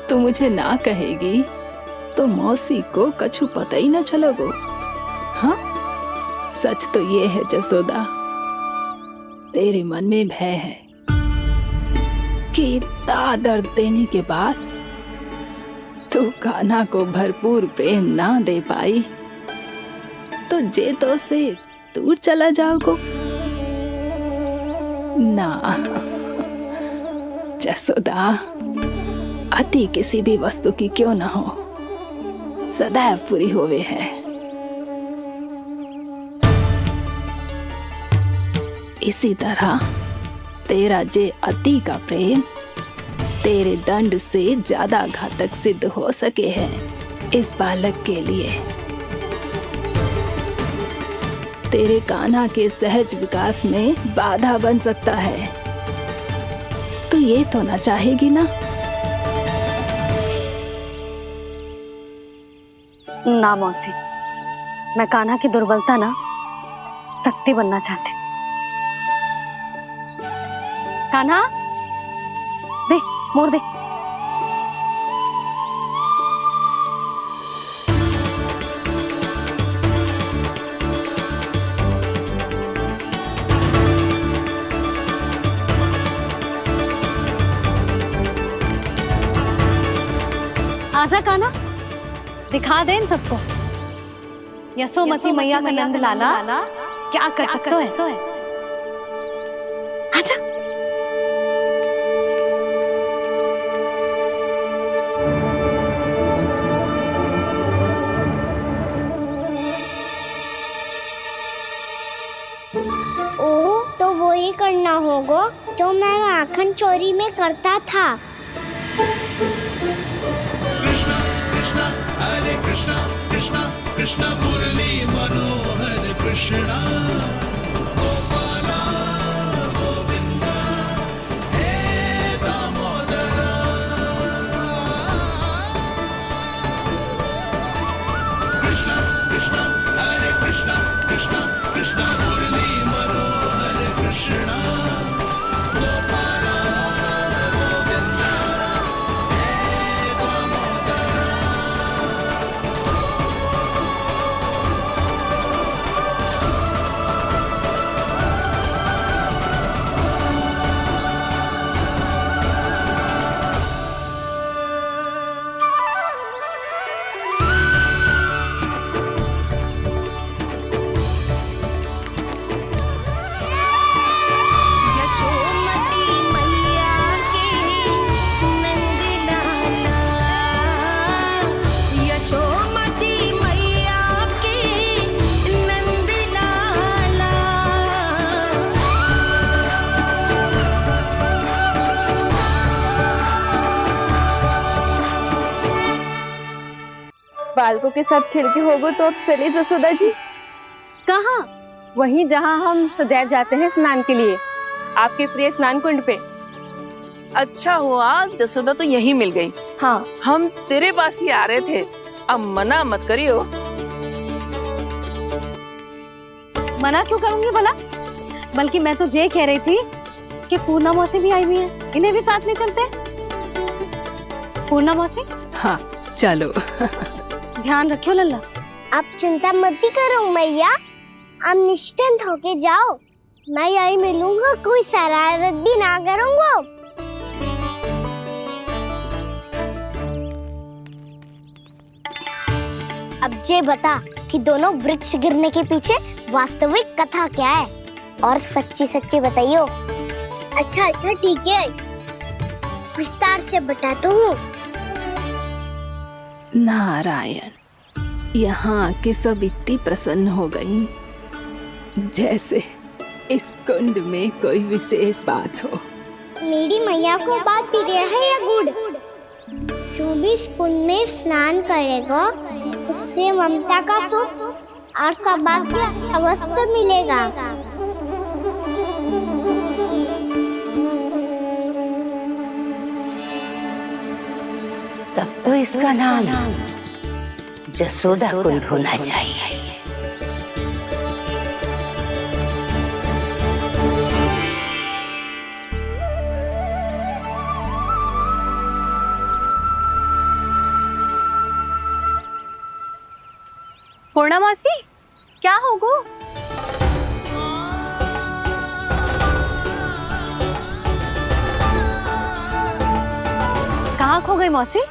Speaker 5: तू मुझे ना कहेगी तो मौसी को कछु पता ही न चलोगो। हाँ, सच तो ये है जसोदा, तेरे मन में भय है कि इतना दर्द देने के बाद तू कान्हा को भरपूर प्रेम ना दे पाई तो जे तो से दूर चला जाओगो ना। जसोदा, अति किसी भी वस्तु की क्यों ना हो, सदैव पूरी होवे है। इसी तरह तेरा जे अति का प्रेम तेरे दंड से ज्यादा घातक सिद्ध हो सके है इस बालक के लिए। तेरे कान्हा के सहज विकास में बाधा बन सकता है। तो ये तो ना चाहेगी ना?
Speaker 2: ना मौसी, मैं कान्हा की दुर्बलता ना शक्ति बनना चाहती। कान्हा, दे मोड़ दे। आजा कान्हा, दिखा दे इन सबको यशोमती मैया का नंद लाला क्या कर सकता है। आजा।
Speaker 1: ओ तो वो ही करना होगा जो मैं माखन चोरी में करता था।
Speaker 6: कृष्णा कृष्णा मुरली मनोहर कृष्णा गोपाला गोविंदा हे दामोदरा। कृष्णा कृष्णा हरे कृष्णा कृष्णा कृष्णा मुरली मनोहर कृष्णा गोपाला गोविंदा हे दामोदरा।
Speaker 3: बालकों के साथ खेल के होगो तो अब चलिए जसोदा जी।
Speaker 9: कहाँ? वहीं जहाँ हम सदैव जाते हैं स्नान के लिए, आपके प्रिय स्नान कुंड पे।
Speaker 16: अच्छा हुआ जसोदा तो यही मिल गई।
Speaker 9: हाँ,
Speaker 16: हम तेरे पास ही आ रहे थे, अब मना मत करियो।
Speaker 2: मना क्यों करूंगी भला? बल्कि मैं तो ये कह रही थी कि पूर्णा मौसी भी आई हुई है, इन्हें भी साथ ले चलते हैं। पूर्णा मौसी,
Speaker 5: हाँ चलो।
Speaker 2: ध्यान रखियो लल्ला।
Speaker 1: आप चिंता मत करो मैया, आप निश्चिंत होके जाओ, मैं यही मिलूंगा, कोई शरारत भी ना करूंगा। अब जे बता कि दोनों वृक्ष गिरने के पीछे वास्तविक कथा क्या है, और सच्ची सच्ची बताइयो। अच्छा ठीक है, विस्तार से बताता हूँ।
Speaker 5: नारायण, यहाँ के सब इतनी प्रसन्न हो गई जैसे इस कुंड में कोई विशेष बात हो।
Speaker 1: मेरी मैया को बात प्रिय है या गुड़? जो भी इस कुंड में स्नान करेगा उससे ममता का सुख और सौभाग्य अवश्य मिलेगा।
Speaker 19: तब तो इसका नाम जसोदा कुंड होना चाहिए।
Speaker 9: पूर्णा मौसी, क्या होगो?
Speaker 2: कहाँ खो गई मौसी?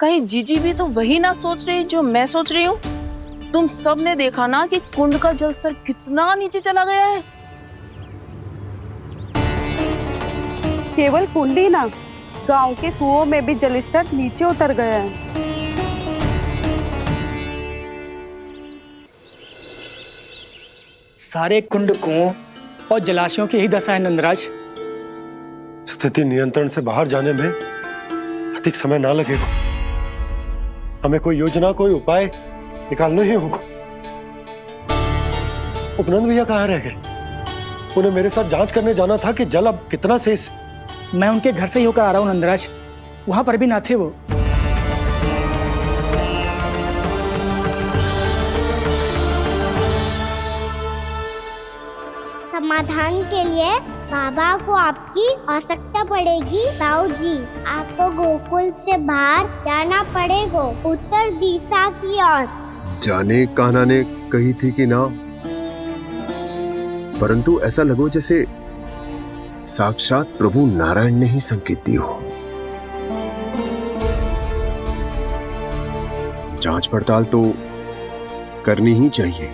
Speaker 16: कहीं जीजी भी तो वही ना सोच रही जो मैं सोच रही हूँ। तुम सब ने देखा ना कि कुंड का जलस्तर कितना नीचे चला गया है।
Speaker 3: केवल कुंड ही ना, गांव के कुओं में भी जलस्तर नीचे उतर गया है।
Speaker 20: सारे कुंड कुओं और जलाशयों की ही दशा है नंदराज।
Speaker 18: स्थिति नियंत्रण से बाहर जाने में अधिक समय ना लगेगा। हमें कोई योजना, कोई उपाय निकालना ही होगा। उपनंद भैया कहाँ रह गए? उन्हें मेरे साथ जांच करने जाना था कि जल अब कितना शेष।
Speaker 20: मैं उनके घर से ही होकर आ रहा हूँ नंदराज, वहां पर भी ना थे वो।
Speaker 1: समाधान के लिए बाबा को आपकी आवश्यकता पड़ेगी। ताऊ जी, आपको गोकुल से बाहर जाना पड़ेगा, उत्तर दिशा की ओर।
Speaker 11: जाने कान्हा ने कही थी कि ना, परंतु ऐसा लगो जैसे साक्षात प्रभु नारायण ने ही संकेत दी हो। जांच पड़ताल तो करनी ही चाहिए।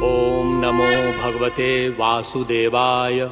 Speaker 10: ओम नमो भगवते वासुदेवाय।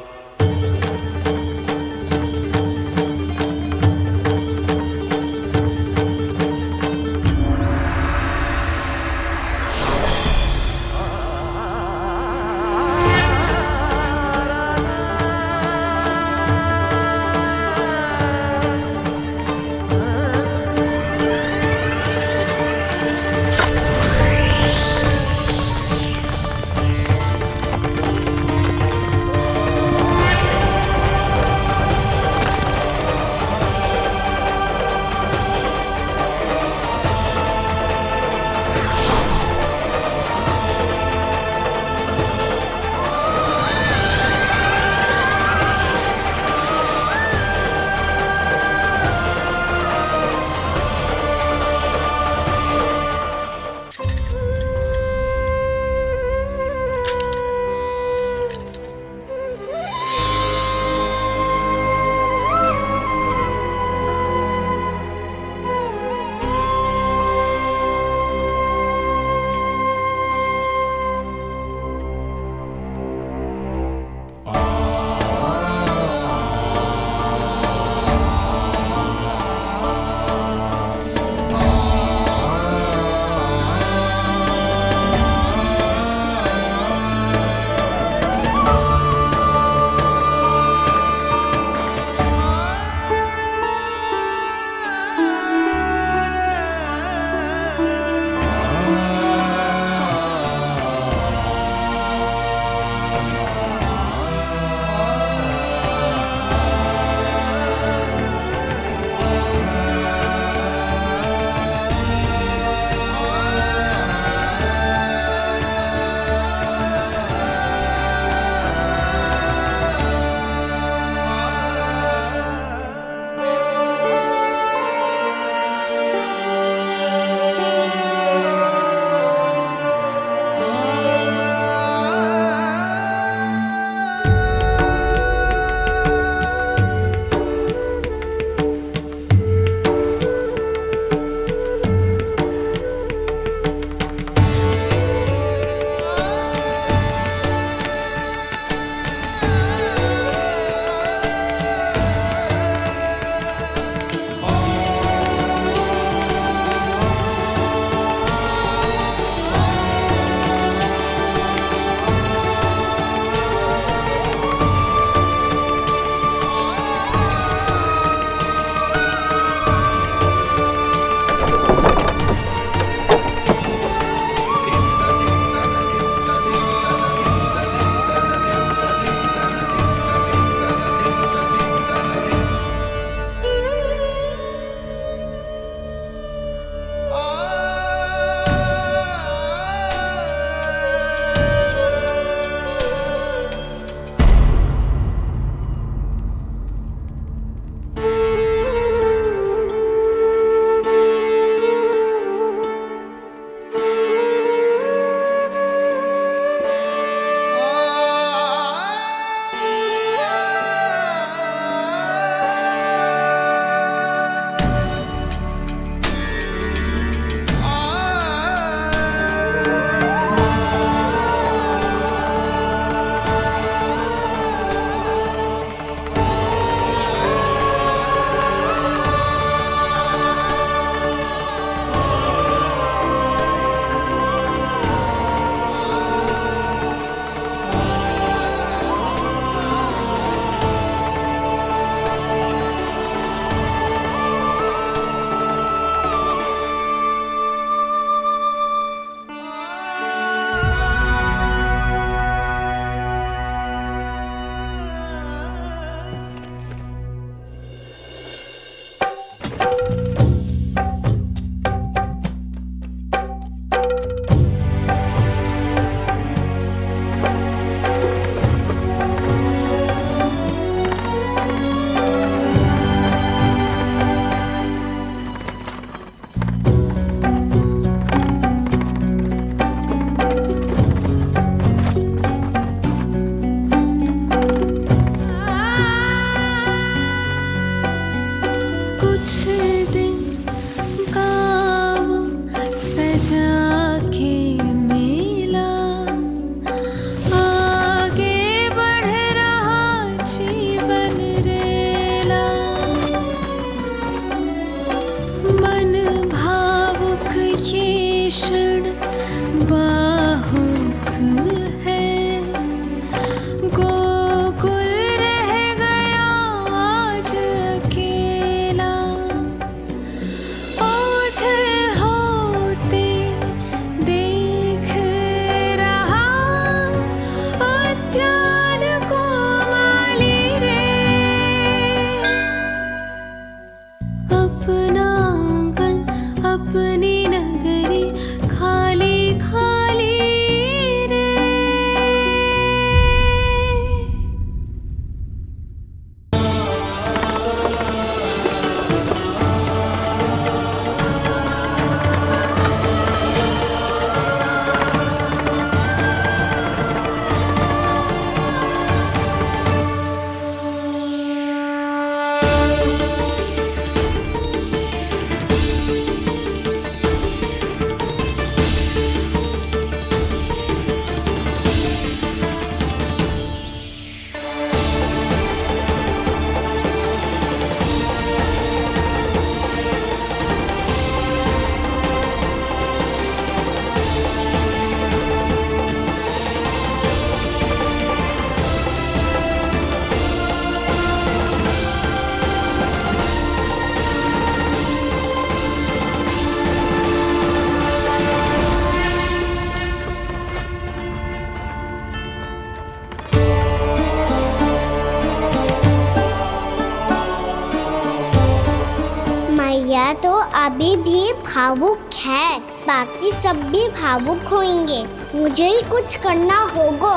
Speaker 1: मैया तो अभी भी भावुक है, बाकी सब भी भावुक होंगे। मुझे ही कुछ करना होगा।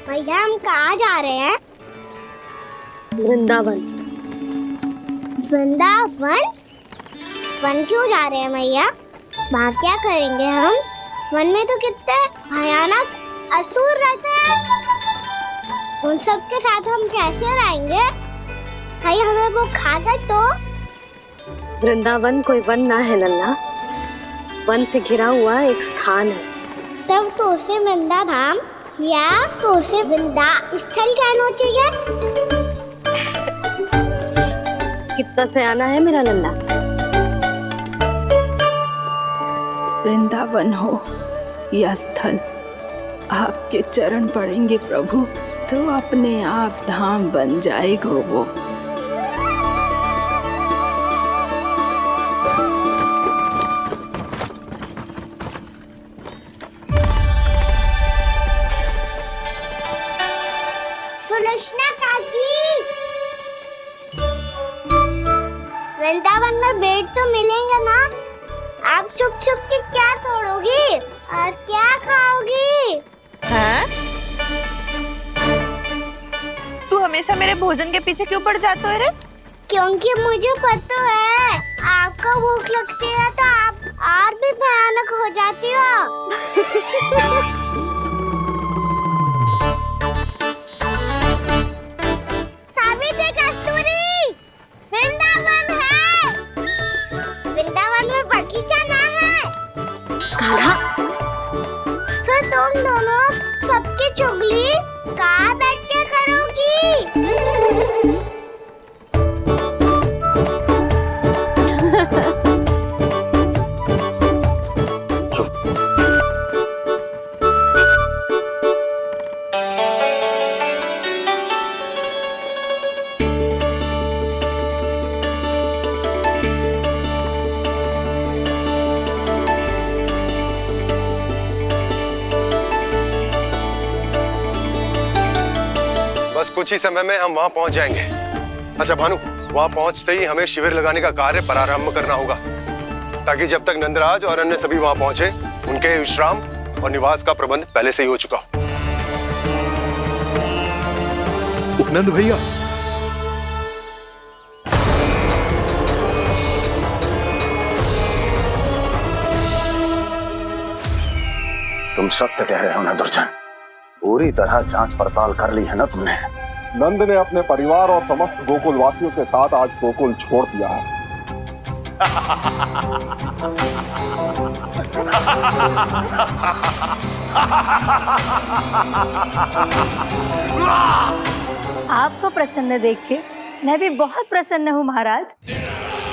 Speaker 1: भैया हम कहाँ जा रहे हैं?
Speaker 2: वृंदावन।
Speaker 1: वृंदावन? वन क्यों जा रहे हैं मैया? वहाँ क्या करेंगे हम? वन में तो कितने भयानक असुर रहते हैं। उन सब के साथ हम कैसे रहेंगे? भाई हमें वो खा गए तो?
Speaker 2: वृंदावन कोई वन ना है लल्ला, वन से घिरा हुआ एक स्थान है।
Speaker 1: तब तो उसे वृंदा धाम या तो उसे वृंदा स्थल कहना चाहिए।
Speaker 2: कितना सयाना है मेरा लल्ला।
Speaker 5: वृंदावन हो या स्थल, आपके चरण पड़ेंगे प्रभु तो अपने आप धाम बन जाएगा वो।
Speaker 1: सुलक्षणा काकी, वृंदावन में बेट तो मिलेंगे ना? आप छुप छुप के क्या तोड़ोगी और क्या खाओगी?
Speaker 3: हाँ? तू हमेशा मेरे भोजन के पीछे क्यों पड़ जाता है रे?
Speaker 1: क्योंकि मुझे पता है आपको भूख लगती है तो आप और भी भयानक हो जाती हो। सावित्री कस्तूरी, वृंदावन है। वृंदावन में बगीचा ना है।
Speaker 2: कान्हा,
Speaker 1: फिर तुम दोनों सबकी चुगली कहाँ बैठ के करोगी?
Speaker 18: बस कुछ ही समय में हम वहां पहुंच जाएंगे। अच्छा भानु, वहां पहुंचते ही हमें शिविर लगाने का कार्य प्रारंभ करना होगा, ताकि जब तक नंदराज और अन्य सभी वहां पहुंचे उनके विश्राम और निवास का प्रबंध पहले से ही हो चुका हो।
Speaker 11: उपनंद भैया,
Speaker 15: तुम सत्य कह रहे हो ना दुर्जन? पूरी तरह जांच पड़ताल कर ली है ना तुमने?
Speaker 11: नंद ने अपने परिवार और समस्त गोकुल वासियों के साथ आज गोकुल छोड़ दिया है।
Speaker 4: आपको प्रसन्न देख के मैं भी बहुत प्रसन्न हूँ महाराज।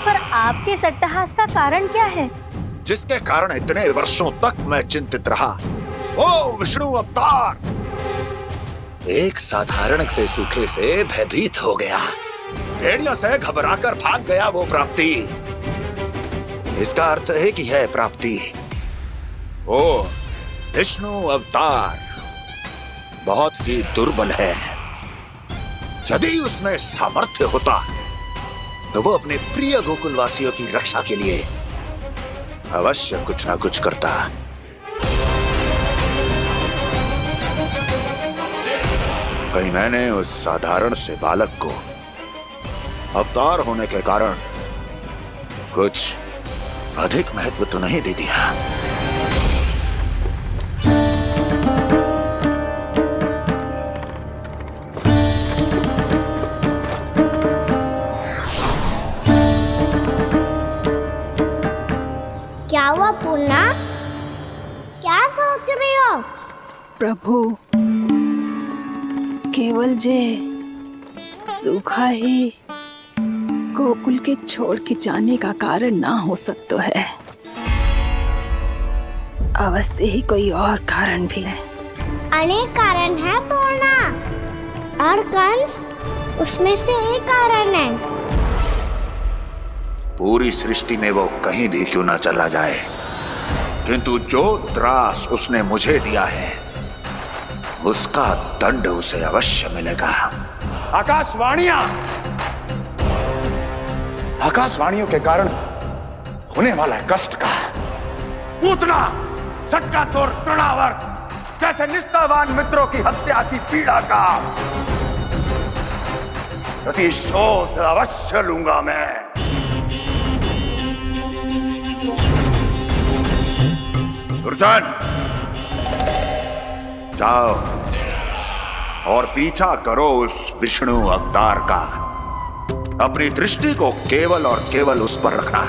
Speaker 4: पर आपके इस अट्टहास का कारण क्या है?
Speaker 13: जिसके कारण इतने वर्षों तक मैं चिंतित रहा, ओ विष्णु अवतार, एक साधारण से सूखे से भयभीत हो गया, भेड़ियों से घबराकर भाग गया वो प्राप्ति। इसका अर्थ है कि है प्राप्ति ओ विष्णु अवतार बहुत ही दुर्बल है। यदि उसमें सामर्थ्य होता तो वो अपने प्रिय गोकुलवासियों की रक्षा के लिए अवश्य कुछ ना कुछ करता। कहीं मैंने उस साधारण से बालक को अवतार होने के कारण कुछ अधिक महत्व तो नहीं दे दिया।
Speaker 1: क्या हुआ पूर्णा? क्या सोच रही हो?
Speaker 5: प्रभु, केवल जे सूखा ही गोकुल के छोड़ के जाने का कारण ना हो सकता है, अवश्य ही कोई और कारण भी है।
Speaker 1: अनेक कारण है पूर्णा, और कंस उसमें से एक कारण है।
Speaker 13: पूरी सृष्टि में वो कहीं भी क्यों ना चला जाए, किंतु जो त्रास उसने मुझे दिया है उसका दंड उसे अवश्य मिलेगा। आकाशवाणियों के कारण होने वाला है कष्ट का, पूतना सटका चोर तृणावर जैसे निष्ठावान मित्रों की हत्या की पीड़ा का प्रतिशोध अवश्य लूंगा मैं। दुर्जन, जाओ और पीछा करो उस विष्णु अवतार का। अपनी दृष्टि को केवल और केवल उस पर रखना।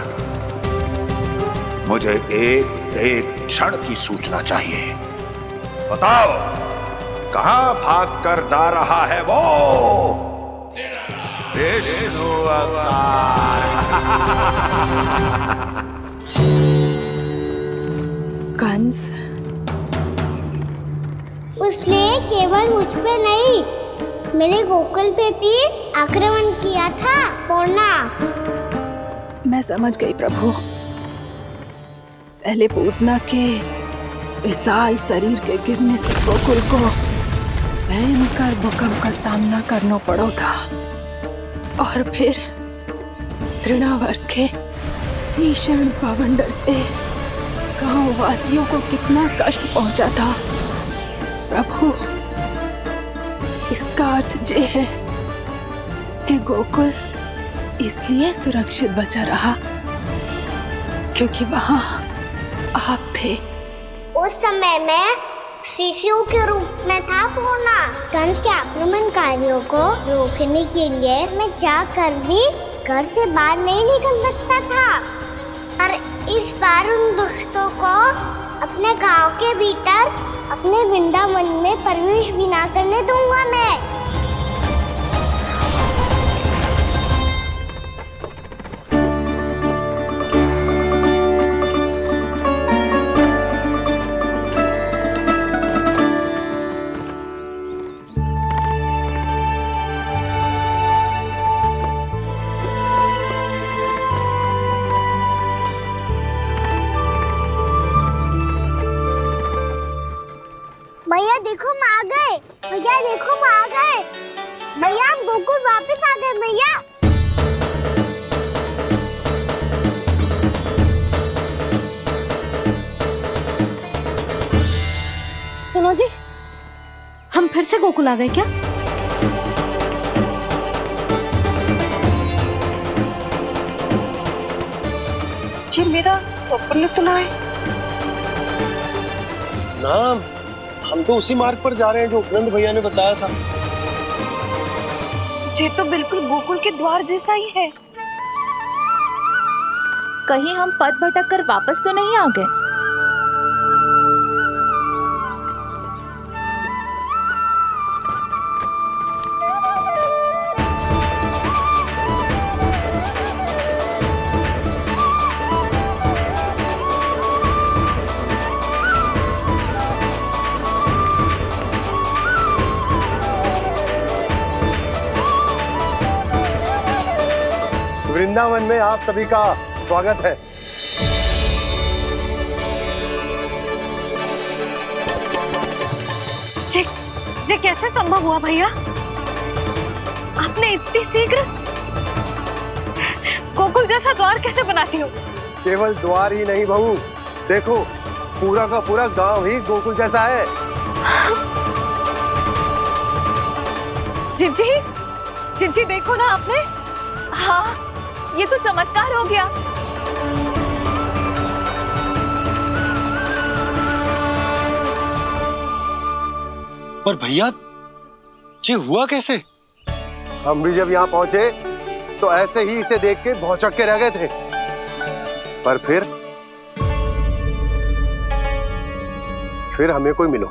Speaker 13: मुझे एक क्षण की सूचना चाहिए। बताओ कहां भागकर जा रहा है वो विष्णु अवतार?
Speaker 5: कंस,
Speaker 1: उसने केवल मुझ पे नहीं, मेरे गोकुल पे भी आक्रमण किया था पूर्णा।
Speaker 5: मैं समझ गई प्रभु। पहले पूतना के विशाल शरीर के गिरने से गोकुल को भयंकर भूकंप का सामना करना पड़ा था, और फिर तृणावर्त के भीषण पावंडर से गांव वासियों को कितना कष्ट पहुंचा था। प्रभु, इसका अर्थ ये है कि गोकुल इसलिए सुरक्षित बचा रहा क्योंकि वहां आप थे।
Speaker 1: उस समय मैं शिशु के रूप में था पूर्णा। कंस के आक्रमणकारियों को रोकने के लिए मैं जाकर भी घर से बाहर नहीं निकल सकता था, और इस बार उन दुष्टों को अपने गांव के भीतर अपने वृंदावन में प्रवेश भी ना करने दूंगा मैं। भैया देखो हम आ गए, भैया देखो हम आ गए, भैया हम गोकुल वापस आ गए भैया।
Speaker 2: सुनो जी, हम फिर से गोकुल आ गए क्या?
Speaker 3: जी मेरा स्वप्न तो ना है
Speaker 18: ना, हम तो उसी मार्ग पर जा रहे हैं जो उपनंद भैया ने बताया था।
Speaker 3: ये तो बिल्कुल गोकुल के द्वार जैसा ही है।
Speaker 16: कहीं हम पथ भटक कर वापस तो नहीं आ गए?
Speaker 18: वृंदावन में आप सभी का स्वागत है।
Speaker 2: ये कैसे संभव हुआ भैया? आपने इतनी शीघ्र गोकुल जैसा द्वार कैसे बनाती हो?
Speaker 18: केवल द्वार ही नहीं बहू, देखो पूरा का पूरा गांव ही गोकुल जैसा है।
Speaker 2: जिज्जी, जिज्जी देखो ना आपने।
Speaker 3: हाँ, ये तो चमत्कार हो गया।
Speaker 18: पर भैया ये हुआ कैसे? हम भी जब यहाँ पहुंचे तो ऐसे ही इसे देख के भौचक के रह गए थे, पर फिर हमें कोई मिलो।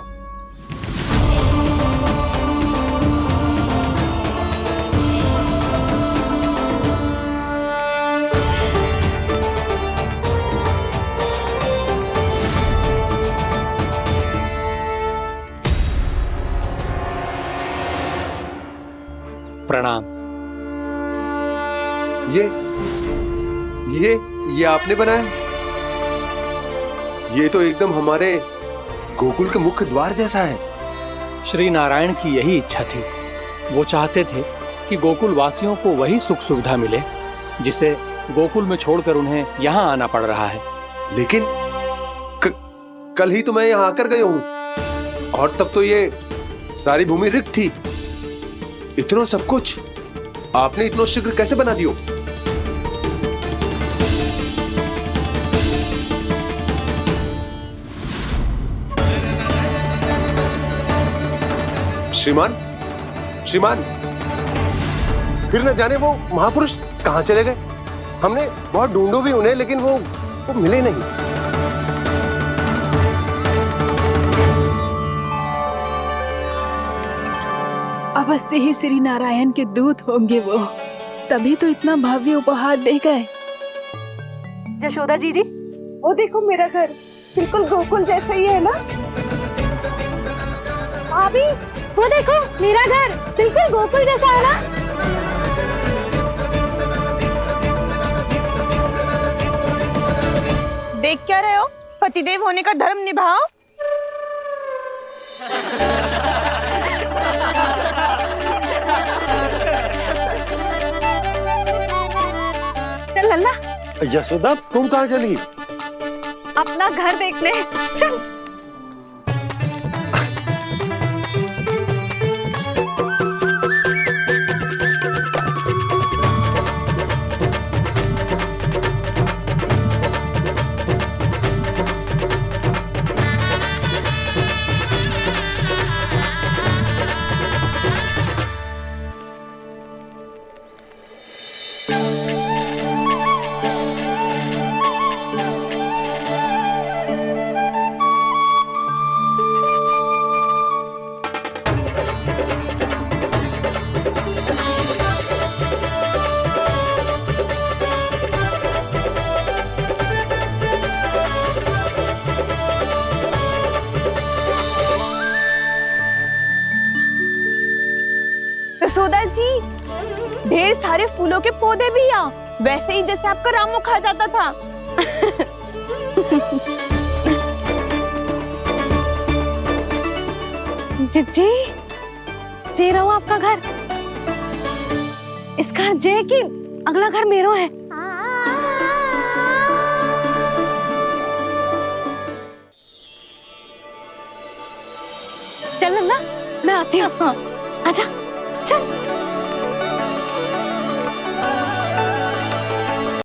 Speaker 10: प्रणाम।
Speaker 18: ये आपने बनाया? ये तो एकदम हमारे गोकुल के मुख्य द्वार जैसा है।
Speaker 14: श्री नारायण की यही इच्छा थी। वो चाहते थे
Speaker 10: कि गोकुल वासियों को वही सुख सुविधा मिले जिसे गोकुल में छोड़कर उन्हें यहाँ आना पड़ रहा है।
Speaker 18: लेकिन कल ही तो मैं यहाँ आकर गया हूँ और तब तो ये सारी भूमि रिक्त थी। इतना सब कुछ आपने इतना शीघ्र कैसे बना दियो? श्रीमान, श्रीमान, फिर न जाने वो महापुरुष कहां चले गए। हमने बहुत ढूंढो भी उन्हें, लेकिन वो मिले नहीं।
Speaker 5: अवश्य ही श्री नारायण के दूत होंगे वो, तभी तो इतना भव्य उपहार दे गए।
Speaker 3: यशोदा जी, वो देखो मेरा घर बिल्कुल गोकुल जैसा ही है ना।
Speaker 1: भाभी वो देखो मेरा घर बिल्कुल गोकुल जैसा है ना।
Speaker 3: देख क्या रहे हो? पतिदेव होने का धर्म निभाओ।
Speaker 2: चल लल्ला,
Speaker 18: यशोदा तुम कहाँ चली?
Speaker 2: अपना घर देखने चल।
Speaker 3: यशोदा जी, ढेर सारे फूलों के पौधे भी यहाँ, वैसे ही जैसे आपका रामू खा जाता था।
Speaker 2: जिज्जी, जे रहो आपका घर। इस घर जे की अगला घर मेरो है। चल ना, मैं आती हूँ। आजा, चल।